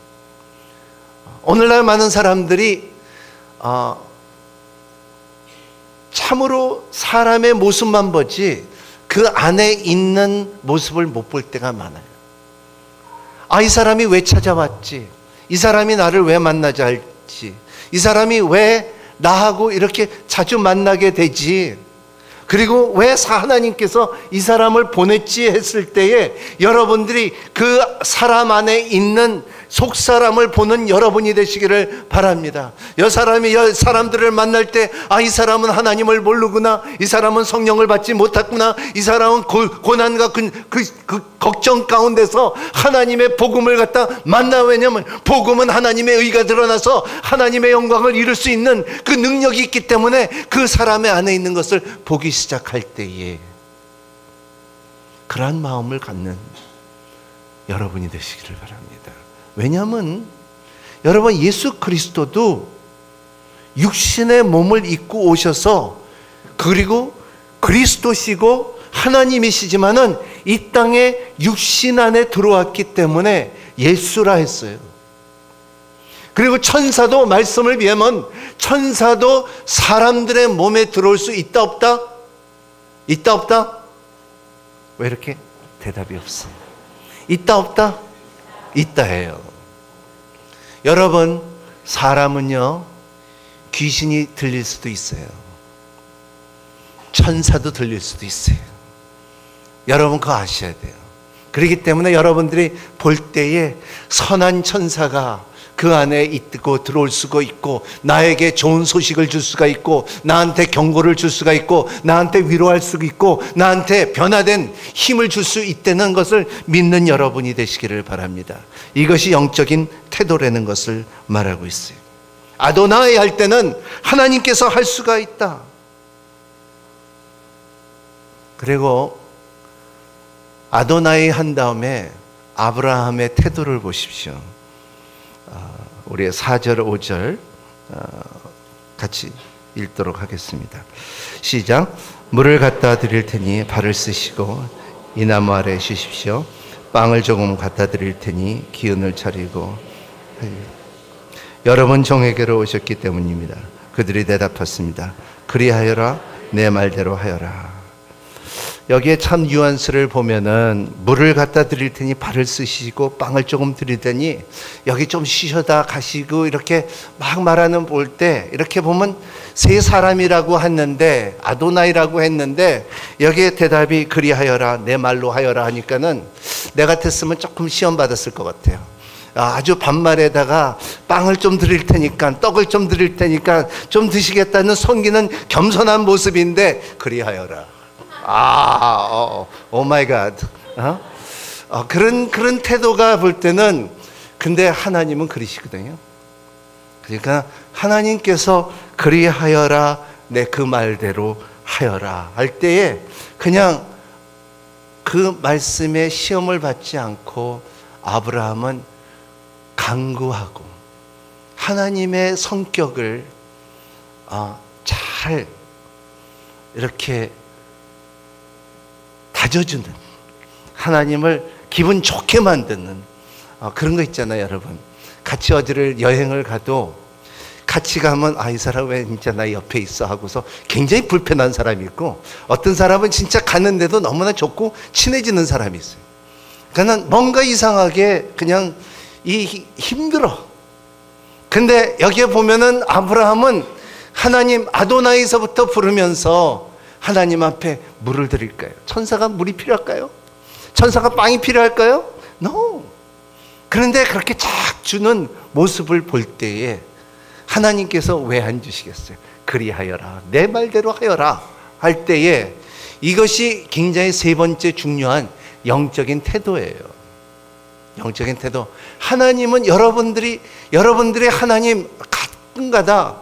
오늘날 많은 사람들이 참으로 사람의 모습만 보지 그 안에 있는 모습을 못 볼 때가 많아요. 이 사람이 왜 찾아왔지? 이 사람이 나를 왜 만나자 할지? 이 사람이 왜 나하고 이렇게 자주 만나게 되지? 그리고 왜 하나님께서 이 사람을 보냈지 했을 때에 여러분들이 그 사람 안에 있는 속사람을 보는 여러분이 되시기를 바랍니다. 사람들을 만날 때 이 사람은 하나님을 모르구나, 이 사람은 성령을 받지 못했구나, 이 사람은 고난과 그 걱정 가운데서 하나님의 복음을 갖다 만나. 왜냐하면 복음은 하나님의 의가 드러나서 하나님의 영광을 이룰 수 있는 그 능력이 있기 때문에 그 사람의 안에 있는 것을 보기 시작할 때에 그러한 마음을 갖는 여러분이 되시기를 바랍니다. 왜냐하면 여러분, 예수 그리스도도 육신의 몸을 입고 오셔서, 그리고 그리스도시고 하나님이시지만은 이 땅에 육신 안에 들어왔기 때문에 예수라 했어요. 그리고 천사도, 말씀을 비하면 천사도 사람들의 몸에 들어올 수 있다 없다? 있다 없다? 왜 이렇게 대답이 없어요? 있다 없다? 있다 해요. 여러분, 사람은요 귀신이 들릴 수도 있어요. 천사도 들릴 수도 있어요. 여러분 그거 아셔야 돼요. 그렇기 때문에 여러분들이 볼 때에 선한 천사가 그 안에 있고 들어올 수가 있고, 나에게 좋은 소식을 줄 수가 있고, 나한테 경고를 줄 수가 있고, 나한테 위로할 수가 있고, 나한테 변화된 힘을 줄 수 있다는 것을 믿는 여러분이 되시기를 바랍니다. 이것이 영적인 태도라는 것을 말하고 있어요. 아도나이 할 때는 하나님께서 할 수가 있다. 그리고 아도나이 한 다음에 아브라함의 태도를 보십시오. 우리 4절 5절 같이 읽도록 하겠습니다. 시작. 물을 갖다 드릴 테니 발을 쓰시고 이 나무 아래 쉬십시오. 빵을 조금 갖다 드릴 테니 기운을 차리고. 여러분 종에게로 오셨기 때문입니다. 그들이 대답했습니다. 그리하여라, 내 말대로 하여라. 여기에 참 뉘앙스를 보면은 물을 갖다 드릴 테니 발을 쓰시고 빵을 조금 드릴 테니 여기 좀 쉬셔다 가시고 이렇게 막 말하는 볼 때 이렇게 보면 세 사람이라고 했는데, 아도나이라고 했는데 여기에 대답이 그리하여라, 내 말로 하여라 하니까는 내 같았으면 조금 시험 받았을 것 같아요. 아주 반말에다가 빵을 좀 드릴 테니까, 떡을 좀 드릴 테니까 좀 드시겠다는 섬기는 겸손한 모습인데 그리하여라. 오 마이 갓. 그런 태도가 볼 때는, 근데 하나님은 그러시거든요. 그러니까 하나님께서 그리하여라, 내 그 말대로 하여라 할 때에 그냥 그 말씀에 시험을 받지 않고 아브라함은 간구하고 하나님의 성격을 잘 이렇게 다져주는, 하나님을 기분 좋게 만드는 그런 거 있잖아요. 여러분 같이 어디를 여행을 가도 같이 가면 이 사람 왜 진짜 나 옆에 있어 하고서 굉장히 불편한 사람이 있고, 어떤 사람은 진짜 가는데도 너무나 좋고 친해지는 사람이 있어요. 그냥 뭔가 이상하게 그냥 힘들어. 근데 여기에 보면은 아브라함은 하나님 아도나이서부터 부르면서 하나님 앞에 물을 드릴까요? 천사가 물이 필요할까요? 천사가 빵이 필요할까요? No. 그런데 그렇게 쫙 주는 모습을 볼 때에 하나님께서 왜 안 주시겠어요? 그리하여라, 내 말대로 하여라 할 때에 이것이 굉장히 세 번째 중요한 영적인 태도예요. 영적인 태도. 하나님은 여러분들의 하나님 가끔가다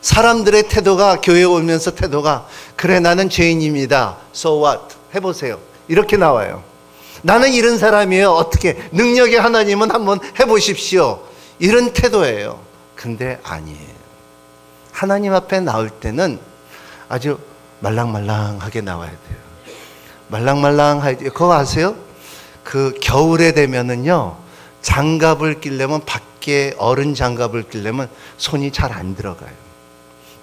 사람들의 태도가, 교회에 오면서 태도가, 그래 나는 죄인입니다, so what, 해보세요, 이렇게 나와요. 나는 이런 사람이에요, 어떻게, 능력의 하나님은 한번 해보십시오, 이런 태도예요. 근데 아니에요. 하나님 앞에 나올 때는 아주 말랑말랑하게 나와야 돼요. 말랑말랑하게. 그거 아세요? 그 겨울에 되면은요, 장갑을 끼려면, 밖에 얼음 장갑을 끼려면 손이 잘 안 들어가요.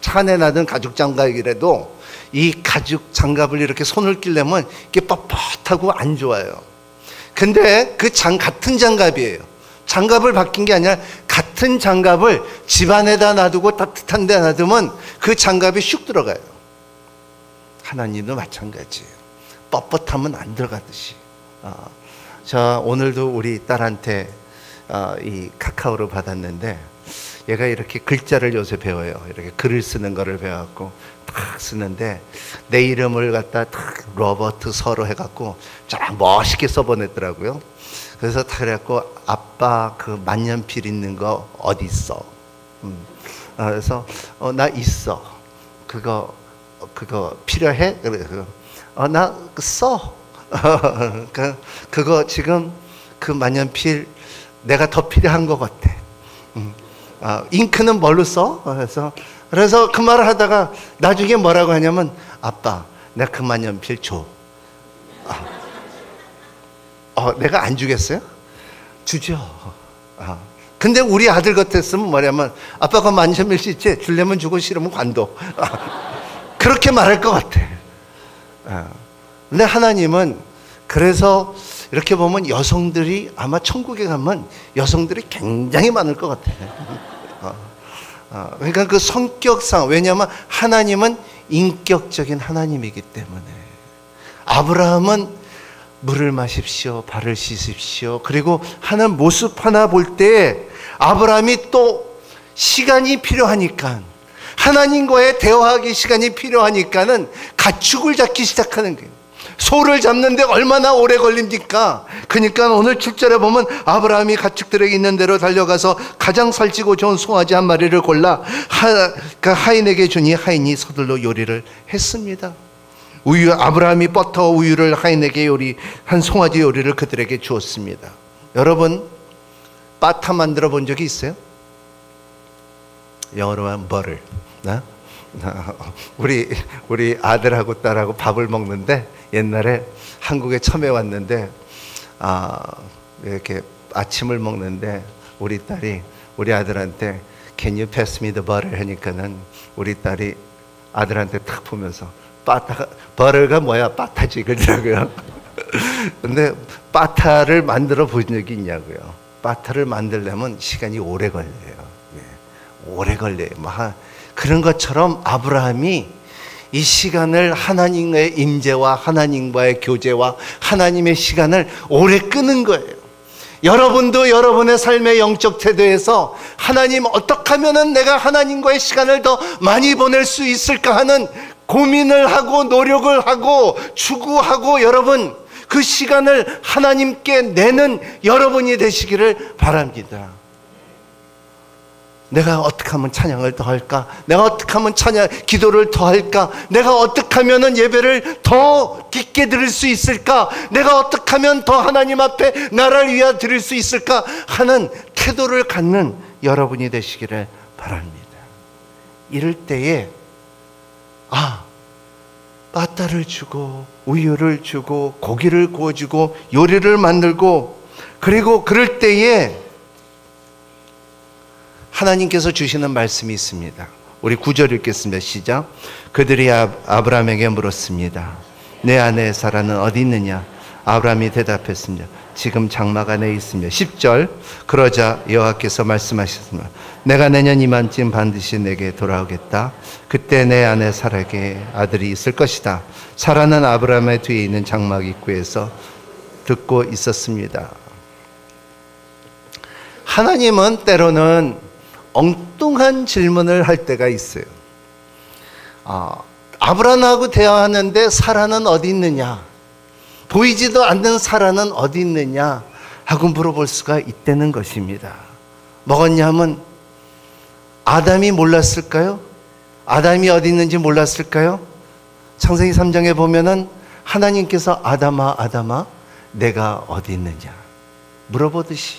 차 안에 놔둔 가죽 장갑이라도 이 가죽 장갑을 이렇게 손을 끼려면 이게 뻣뻣하고 안 좋아요. 근데 그 같은 장갑이에요. 장갑을 바뀐 게 아니라 같은 장갑을 집 안에다 놔두고 따뜻한 데 놔두면 그 장갑이 슉 들어가요. 하나님도 마찬가지예요. 뻣뻣하면 안 들어가듯이. 자, 오늘도 우리 딸한테 이 카카오를 받았는데, 얘가 이렇게 글자를 요새 배워요. 이렇게 글을 쓰는 거를 배워갖고 탁 쓰는데, 내 이름을 갖다 탁 로버트 서로 해갖고 쫙 멋있게 써보냈더라고요. 그래서 탁 그래갖고, 아빠 그 만년필 있는 거 어디 있어? 그래서 나 있어. 그거 필요해? 그래. 나 써. 그거 지금 그 만년필 내가 더 필요한 것 같아. 잉크는 뭘로 써? 그래서 그 말을 하다가 나중에 뭐라고 하냐면, 아빠 내가 그 만년필 줘. 내가 안 주겠어요? 주죠. 근데 우리 아들 같았으면 뭐냐면, 아빠 그 만년필 있지? 주려면 주고 싫으면 관둬. 그렇게 말할 것 같아. 근데 하나님은, 그래서 이렇게 보면 여성들이 아마 천국에 가면 여성들이 굉장히 많을 것 같아. 그러니까 그 성격상, 왜냐하면 하나님은 인격적인 하나님이기 때문에. 아브라함은 물을 마십시오, 발을 씻으십시오, 그리고 하는 모습 하나 볼 때 아브라함이 또 시간이 필요하니까, 하나님과의 대화하기 시간이 필요하니까는 가축을 잡기 시작하는 거예요. 소를 잡는데 얼마나 오래 걸립니까? 그러니까 오늘 7절에 보면, 아브라함이 가축들에게 있는 대로 달려가서 가장 살찌고 좋은 송아지 한 마리를 골라 하인에게 주니 하인이 서둘러 요리를 했습니다. 아브라함이 버터 우유를 하인에게 한 송아지 요리를 그들에게 주었습니다. 여러분, 바타 만들어 본 적이 있어요? 영어로 하면 버를. 우리 아들하고 딸하고 밥을 먹는데, 옛날에 한국에 처음에 왔는데 이렇게 아침을 먹는데 우리 딸이 우리 아들한테 Can you pass me the butter? 하니까는 우리 딸이 아들한테 탁 보면서 버터가 뭐야? 바타지 그러더라고요. 근데 바타를 만들어 본 적이 있냐고요. 바타를 만들려면 시간이 오래 걸려요. 오래 걸려요. 그런 것처럼 아브라함이 이 시간을, 하나님의 임재와 하나님과의 교제와 하나님의 시간을 오래 끄는 거예요. 여러분도 여러분의 삶의 영적 태도에서, 하나님 어떻게 하면 내가 하나님과의 시간을 더 많이 보낼 수 있을까 하는 고민을 하고 노력을 하고 추구하고, 여러분 그 시간을 하나님께 내는 여러분이 되시기를 바랍니다. 내가 어떻게 하면 찬양을 더 할까? 내가 어떻게 하면 기도를 더 할까? 내가 어떻게 하면 예배를 더 깊게 드릴 수 있을까? 내가 어떻게 하면 더 하나님 앞에 나를 위하여 드릴 수 있을까? 하는 태도를 갖는 여러분이 되시기를 바랍니다. 이럴 때에 바타를 주고 우유를 주고 고기를 구워주고 요리를 만들고, 그리고 그럴 때에 하나님께서 주시는 말씀이 있습니다. 우리 9절 읽겠습니다. 시작. 그들이 아브라함에게 물었습니다. 내 아내 사라는 어디 있느냐? 아브라함이 대답했습니다. 지금 장막 안에 있으며 10절 그러자 여호와께서 말씀하셨습니다. 내가 내년 이맘쯤 반드시 내게 돌아오겠다. 그때 내 아내 사라에게 아들이 있을 것이다. 사라는 아브라함의 뒤에 있는 장막 입구에서 듣고 있었습니다. 하나님은 때로는 엉뚱한 질문을 할 때가 있어요. 아브라함하고 대화하는데 사라는 어디 있느냐? 보이지도 않는 사라는 어디 있느냐? 하고 물어볼 수가 있다는 것입니다. 뭐겠냐면 아담이 몰랐을까요? 아담이 어디 있는지 몰랐을까요? 창세기 3장에 보면은 하나님께서 아담아 내가 어디 있느냐 물어보듯이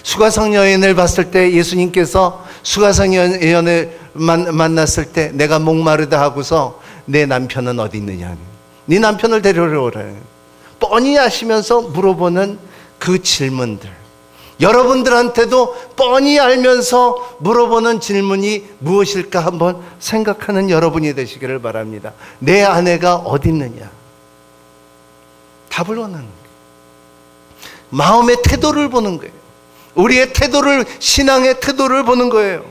수가성 여인을 봤을 때 예수님께서 수가성 여인을 만났을 때 내가 목마르다 하고서 내 남편은 어디 있느냐, 네 남편을 데려오라 뻔히 아시면서 물어보는 그 질문들, 여러분들한테도 뻔히 알면서 물어보는 질문이 무엇일까 한번 생각하는 여러분이 되시기를 바랍니다. 내 아내가 어디 있느냐 답을 원하는 거예요. 마음의 태도를 보는 거예요. 우리의 태도를, 신앙의 태도를 보는 거예요.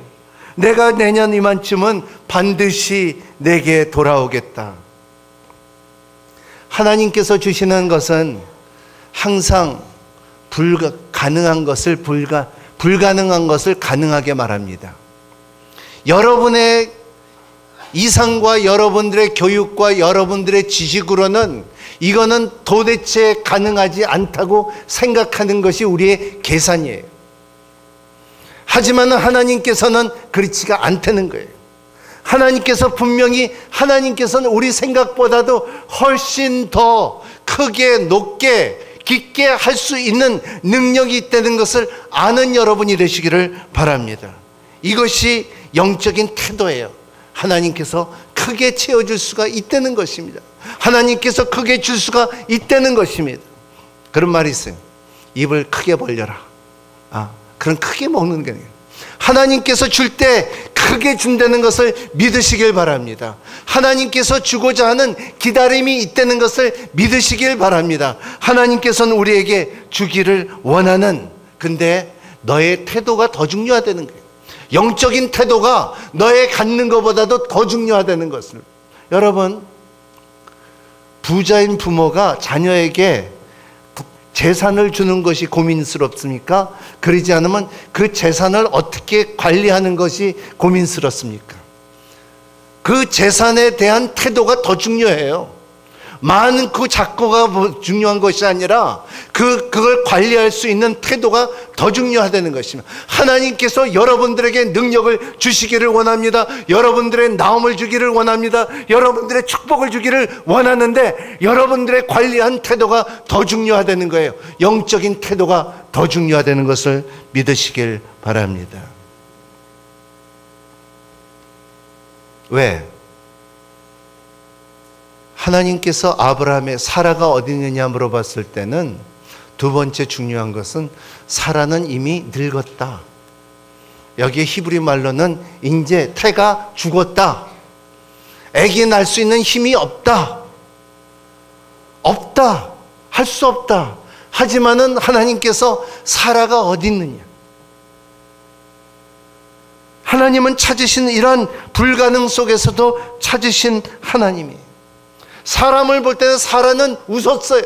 내가 내년 이맘쯤은 반드시 내게 돌아오겠다. 하나님께서 주시는 것은 항상 가능한 것을 불가능한 것을 가능하게 말합니다. 여러분의 이상과 여러분들의 교육과 여러분들의 지식으로는 이거는 도대체 가능하지 않다고 생각하는 것이 우리의 계산이에요. 하지만 하나님께서는 그렇지가 않다는 거예요. 하나님께서 분명히 하나님께서는 우리 생각보다도 훨씬 더 크게 높게 깊게 할 수 있는 능력이 있다는 것을 아는 여러분이 되시기를 바랍니다. 이것이 영적인 태도예요. 하나님께서 크게 채워줄 수가 있다는 것입니다. 하나님께서 크게 줄 수가 있다는 것입니다. 그런 말이 있어요. 입을 크게 벌려라. 그런 크게 먹는 게 아니에요. 하나님께서 줄 때 크게 준다는 것을 믿으시길 바랍니다. 하나님께서 주고자 하는 기다림이 있다는 것을 믿으시길 바랍니다. 하나님께서는 우리에게 주기를 원하는, 근데 너의 태도가 더 중요하다는 거예요. 영적인 태도가 너의 갖는 것보다도 더 중요하다는 것을. 여러분, 부자인 부모가 자녀에게 재산을 주는 것이 고민스럽습니까? 그러지 않으면 그 재산을 어떻게 관리하는 것이 고민스럽습니까? 그 재산에 대한 태도가 더 중요해요. 많고 작고가 중요한 것이 아니라 그걸 관리할 수 있는 태도가 더 중요하다는 것입니다. 하나님께서 여러분들에게 능력을 주시기를 원합니다. 여러분들의 나음을 주기를 원합니다. 여러분들의 축복을 주기를 원하는데 여러분들의 관리한 태도가 더 중요하다는 거예요. 영적인 태도가 더 중요하다는 것을 믿으시길 바랍니다. 왜? 하나님께서 아브라함의 사라가 어디 있느냐 물어봤을 때는 두 번째 중요한 것은 사라는 이미 늙었다. 여기에 히브리 말로는 이제 태가 죽었다. 아기 낳을 수 있는 힘이 없다. 할 수 없다. 하지만은 하나님께서 사라가 어디 있느냐. 하나님은 찾으신 이런 불가능 속에서도 찾으신 하나님이에요. 사람을 볼 때는 사라는 웃었어요.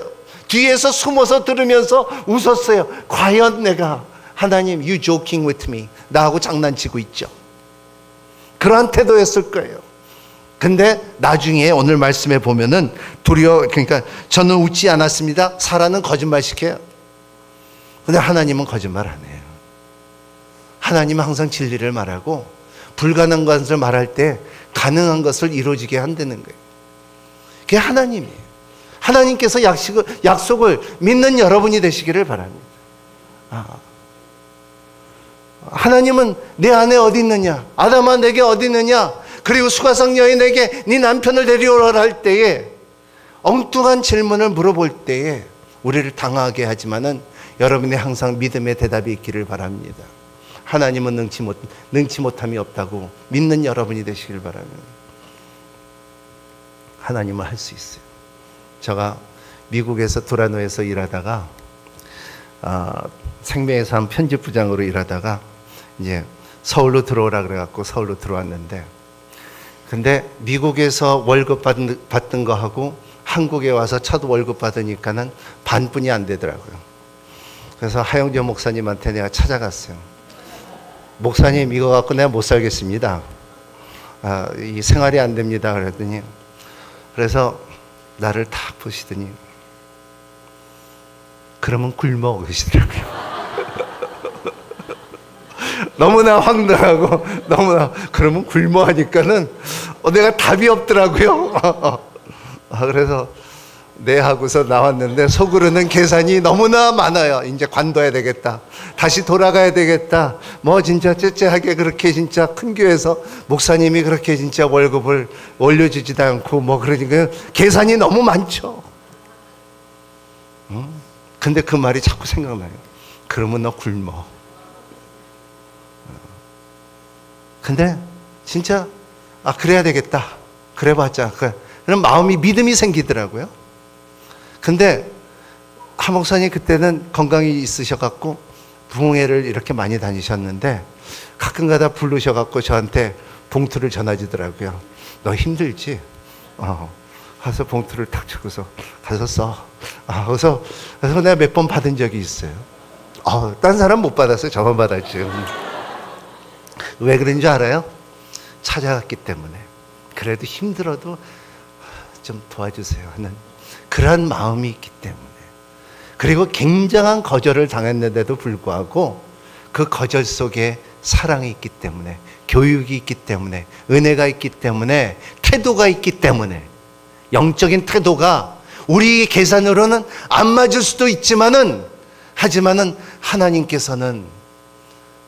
뒤에서 숨어서 들으면서 웃었어요. 과연 내가, 하나님, you joking with me, 나하고 장난치고 있죠. 그러한 태도였을 거예요. 근데 나중에 오늘 말씀에 보면은 그러니까 저는 웃지 않았습니다. 사라는 거짓말 시켜요. 근데 하나님은 거짓말 안 해요. 하나님은 항상 진리를 말하고 불가능한 것을 말할 때 가능한 것을 이루어지게 한다는 거예요. 그게 하나님이에요. 하나님께서 약속을 믿는 여러분이 되시기를 바랍니다. 하나님은 내 안에 어디 있느냐, 아담아 내게 어디 있느냐, 그리고 수가성 여인에게 네 남편을 데려오라 할 때에 엉뚱한 질문을 물어볼 때에 우리를 당하게 하지만은 여러분이 항상 믿음의 대답이 있기를 바랍니다. 하나님은 능치 못함이 없다고 믿는 여러분이 되시길 바랍니다. 하나님은 할 수 있어요. 제가 미국에서 도라노에서 일하다가 생명에서 한 편집부장으로 일하다가 이제 서울로 들어오라 그래갖고 서울로 들어왔는데, 근데 미국에서 월급 받던 거 하고 한국에 와서 첫 월급 받으니까는 반뿐이 안 되더라고요. 그래서 하영조 목사님한테 내가 찾아갔어요. 목사님, 이거 갖고 내가 못 살겠습니다. 이 생활이 안 됩니다. 그랬더니, 그래서 나를 탁 보시더니 그러면 굶어 그러시더라고요. 너무나 황당하고 너무나 그러면 굶어 하니까는 내가 답이 없더라고요. 그래서 네 하고서 나왔는데 속으로는 계산이 너무나 많아요. 이제 관둬야 되겠다, 다시 돌아가야 되겠다, 뭐 진짜 째째하게 그렇게 진짜 큰 교회에서 목사님이 그렇게 진짜 월급을 올려주지도 않고 뭐 그러니까 계산이 너무 많죠. 근데 그 말이 자꾸 생각나요. 그러면 너 굶어. 근데 진짜 그래야 되겠다, 그래봤자 그런 마음이, 믿음이 생기더라고요. 근데 하 목사님 그때는 건강이 있으셔갖고 부흥회를 이렇게 많이 다니셨는데 가끔가다 부르셔갖고 저한테 봉투를 전해주더라고요. 너 힘들지? 가서 봉투를 탁 주고서 가서 써. 그래서 내가 몇 번 받은 적이 있어요. 딴 사람 못 받았어요. 저만 받았죠. 왜 그런 줄 알아요? 찾아갔기 때문에. 그래도 힘들어도 좀 도와주세요 하는 그러한 마음이 있기 때문에. 그리고 굉장한 거절을 당했는데도 불구하고 그 거절 속에 사랑이 있기 때문에, 교육이 있기 때문에, 은혜가 있기 때문에, 태도가 있기 때문에, 영적인 태도가 우리 계산으로는 안 맞을 수도 있지만은, 하지만은 하나님께서는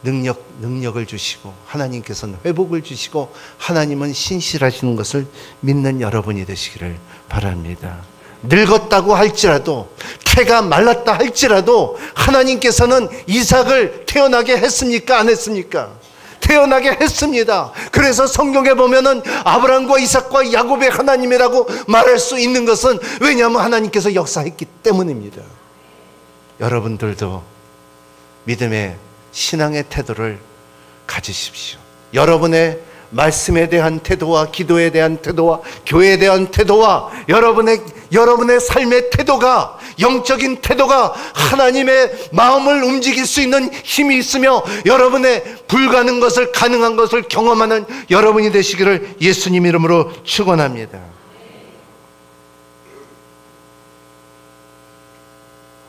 능력을 주시고, 하나님께서는 회복을 주시고, 하나님은 신실하시는 것을 믿는 여러분이 되시기를 바랍니다. 늙었다고 할지라도, 태가 말랐다 할지라도 하나님께서는 이삭을 태어나게 했습니까? 안 했습니까? 태어나게 했습니다. 그래서 성경에 보면은 아브라함과 이삭과 야곱의 하나님이라고 말할 수 있는 것은, 왜냐하면 하나님께서 역사했기 때문입니다. 여러분들도 믿음의 신앙의 태도를 가지십시오. 여러분의 말씀에 대한 태도와 기도에 대한 태도와 교회에 대한 태도와 여러분의 삶의 태도가, 영적인 태도가 하나님의 마음을 움직일 수 있는 힘이 있으며 여러분의 불가능한 것을 가능한 것을 경험하는 여러분이 되시기를 예수님 이름으로 축원합니다.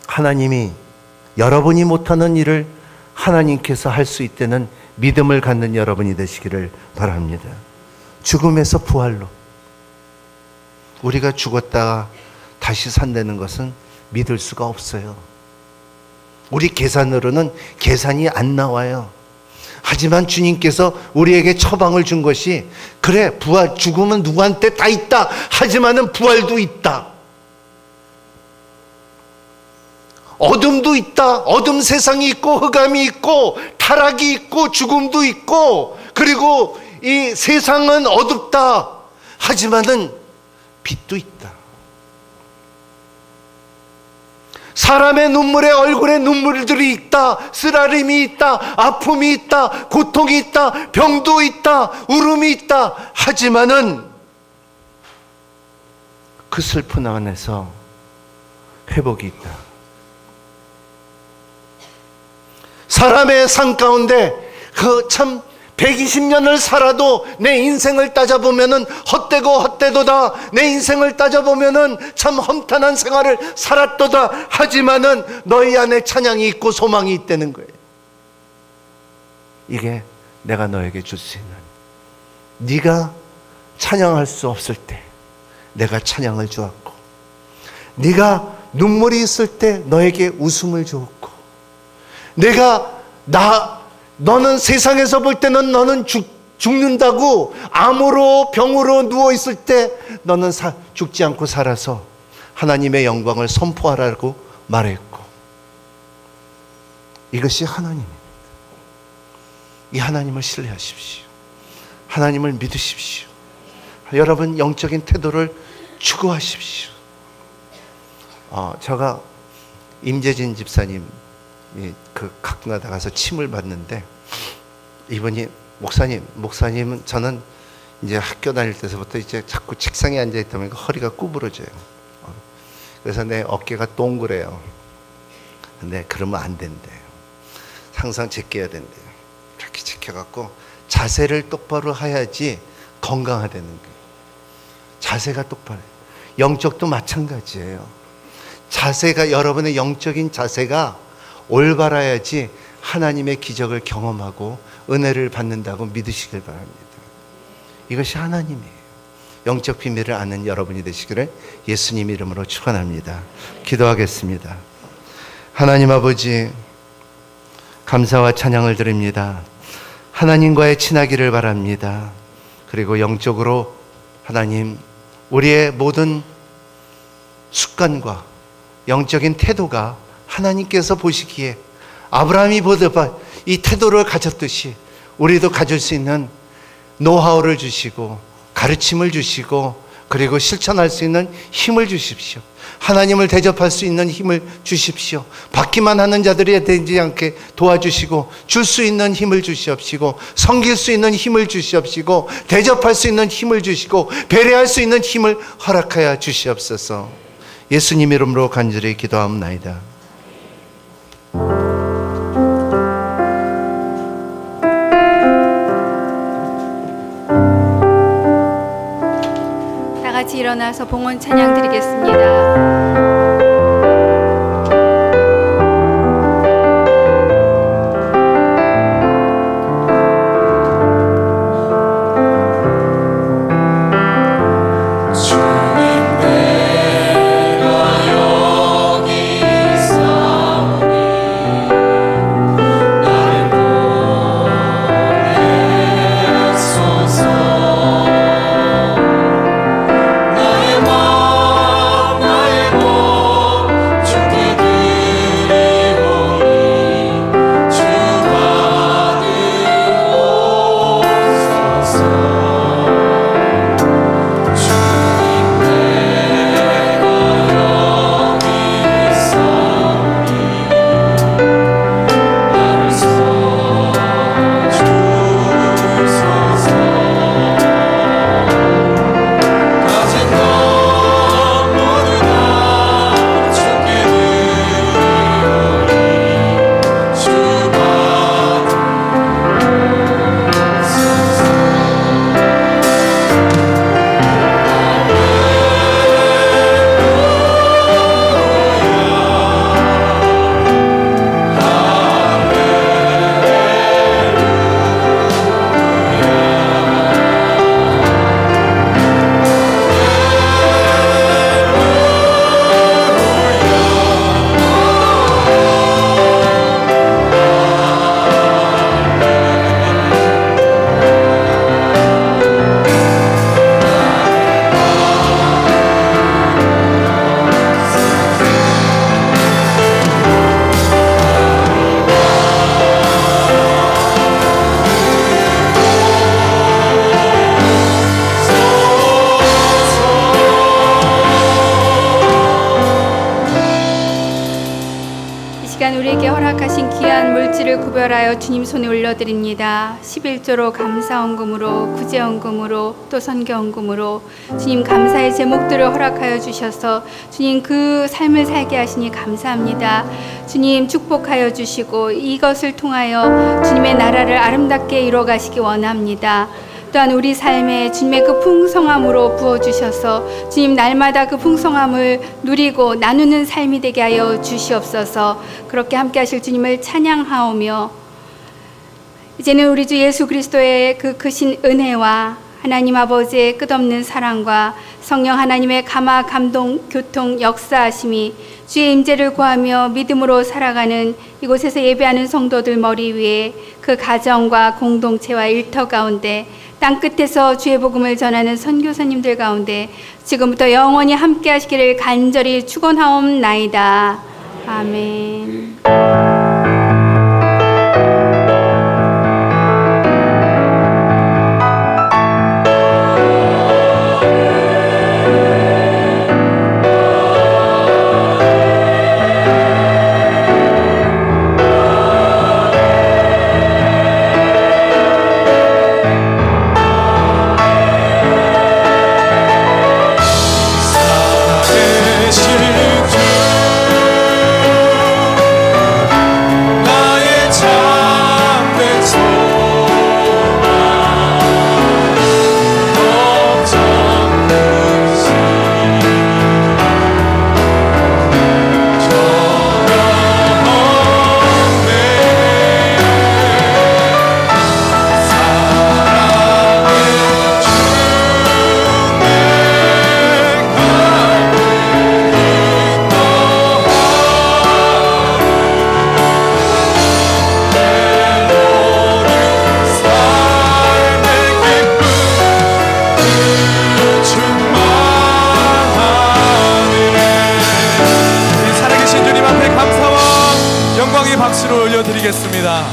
하나님이 여러분이 못하는 일을 하나님께서 할 수 있다는 믿음을 갖는 여러분이 되시기를 바랍니다. 죽음에서 부활로, 우리가 죽었다가 다시 산다는 것은 믿을 수가 없어요. 우리 계산으로는 계산이 안 나와요. 하지만 주님께서 우리에게 처방을 준 것이, 그래, 부활, 죽음은 누구한테 다 있다, 하지만은 부활도 있다. 어둠도 있다. 어둠 세상이 있고, 흑암이 있고, 타락이 있고, 죽음도 있고, 그리고 이 세상은 어둡다. 하지만은 빛도 있다. 사람의 눈물에, 얼굴에 눈물들이 있다. 쓰라림이 있다. 아픔이 있다. 고통이 있다. 병도 있다. 울음이 있다. 하지만은 그 슬픈 안에서 회복이 있다. 사람의 삶 가운데 참 120년을 살아도 내 인생을 따져보면은 헛되도다. 내 인생을 따져보면은 참 험탄한 생활을 살았도다. 하지만은 너희 안에 찬양이 있고 소망이 있다는 거예요. 이게 내가 너에게 줄 수 있는, 네가 찬양할 수 없을 때 내가 찬양을 주었고, 네가 눈물이 있을 때 너에게 웃음을 주었고, 너는 세상에서 볼 때는 너는 죽는다고 암으로 병으로 누워있을 때 너는 죽지 않고 살아서 하나님의 영광을 선포하라고 말했고, 이것이 하나님입니다. 이 하나님을 신뢰하십시오. 하나님을 믿으십시오. 여러분 영적인 태도를 추구하십시오. 제가 임재진 집사님 가끔 가다 가서 침을 봤는데 이분이 목사님은 저는 이제 학교 다닐 때서부터 이제 자꾸 책상에 앉아 있다 보니까 허리가 구부러져요. 그래서 내 어깨가 동그래요. 근데 그러면 안 된대요. 항상 제껴야 된대요. 이렇게 제껴갖고 자세를 똑바로 해야지 건강하다는 거예요. 자세가 똑바로. 영적도 마찬가지예요. 자세가, 여러분의 영적인 자세가 올바라야지 하나님의 기적을 경험하고 은혜를 받는다고 믿으시길 바랍니다. 이것이 하나님이에요. 영적 비밀을 아는 여러분이 되시기를 예수님 이름으로 축원합니다. 기도하겠습니다. 하나님 아버지, 감사와 찬양을 드립니다. 하나님과의 친하기를 바랍니다. 그리고 영적으로 하나님, 우리의 모든 습관과 영적인 태도가 하나님께서 보시기에 아브라함이 보다 이 태도를 가졌듯이 우리도 가질 수 있는 노하우를 주시고 가르침을 주시고 그리고 실천할 수 있는 힘을 주십시오. 하나님을 대접할 수 있는 힘을 주십시오. 받기만 하는 자들이 되지 않게 도와주시고 줄 수 있는 힘을 주시옵시고 섬길 수 있는 힘을 주시옵시고 대접할 수 있는 힘을 주시고 배려할 수 있는 힘을 허락하여 주시옵소서. 예수님 이름으로 간절히 기도하옵나이다. 다 같이 일어나서 봉헌 찬양 드리겠습니다. 우리에게 허락하신 귀한 물질을 구별하여 주님 손에 올려드립니다. 11조로 감사헌금으로 구제헌금으로 또 선교헌금으로 주님 감사의 제목들을 허락하여 주셔서 주님 그 삶을 살게 하시니 감사합니다. 주님 축복하여 주시고 이것을 통하여 주님의 나라를 아름답게 이루어가시기 원합니다. 또한 우리 삶에 주님의 그 풍성함으로 부어주셔서 주님 날마다 그 풍성함을 누리고 나누는 삶이 되게 하여 주시옵소서. 그렇게 함께 하실 주님을 찬양하오며 이제는 우리 주 예수 그리스도의 그 크신 은혜와 하나님 아버지의 끝없는 사랑과 성령 하나님의 감화 감동 교통 역사하심이 주의 임재를 구하며 믿음으로 살아가는 이곳에서 예배하는 성도들 머리 위에 그 가정과 공동체와 일터 가운데 땅끝에서 주의 복음을 전하는 선교사님들 가운데 지금부터 영원히 함께 하시기를 간절히 축원하옵나이다. 아멘.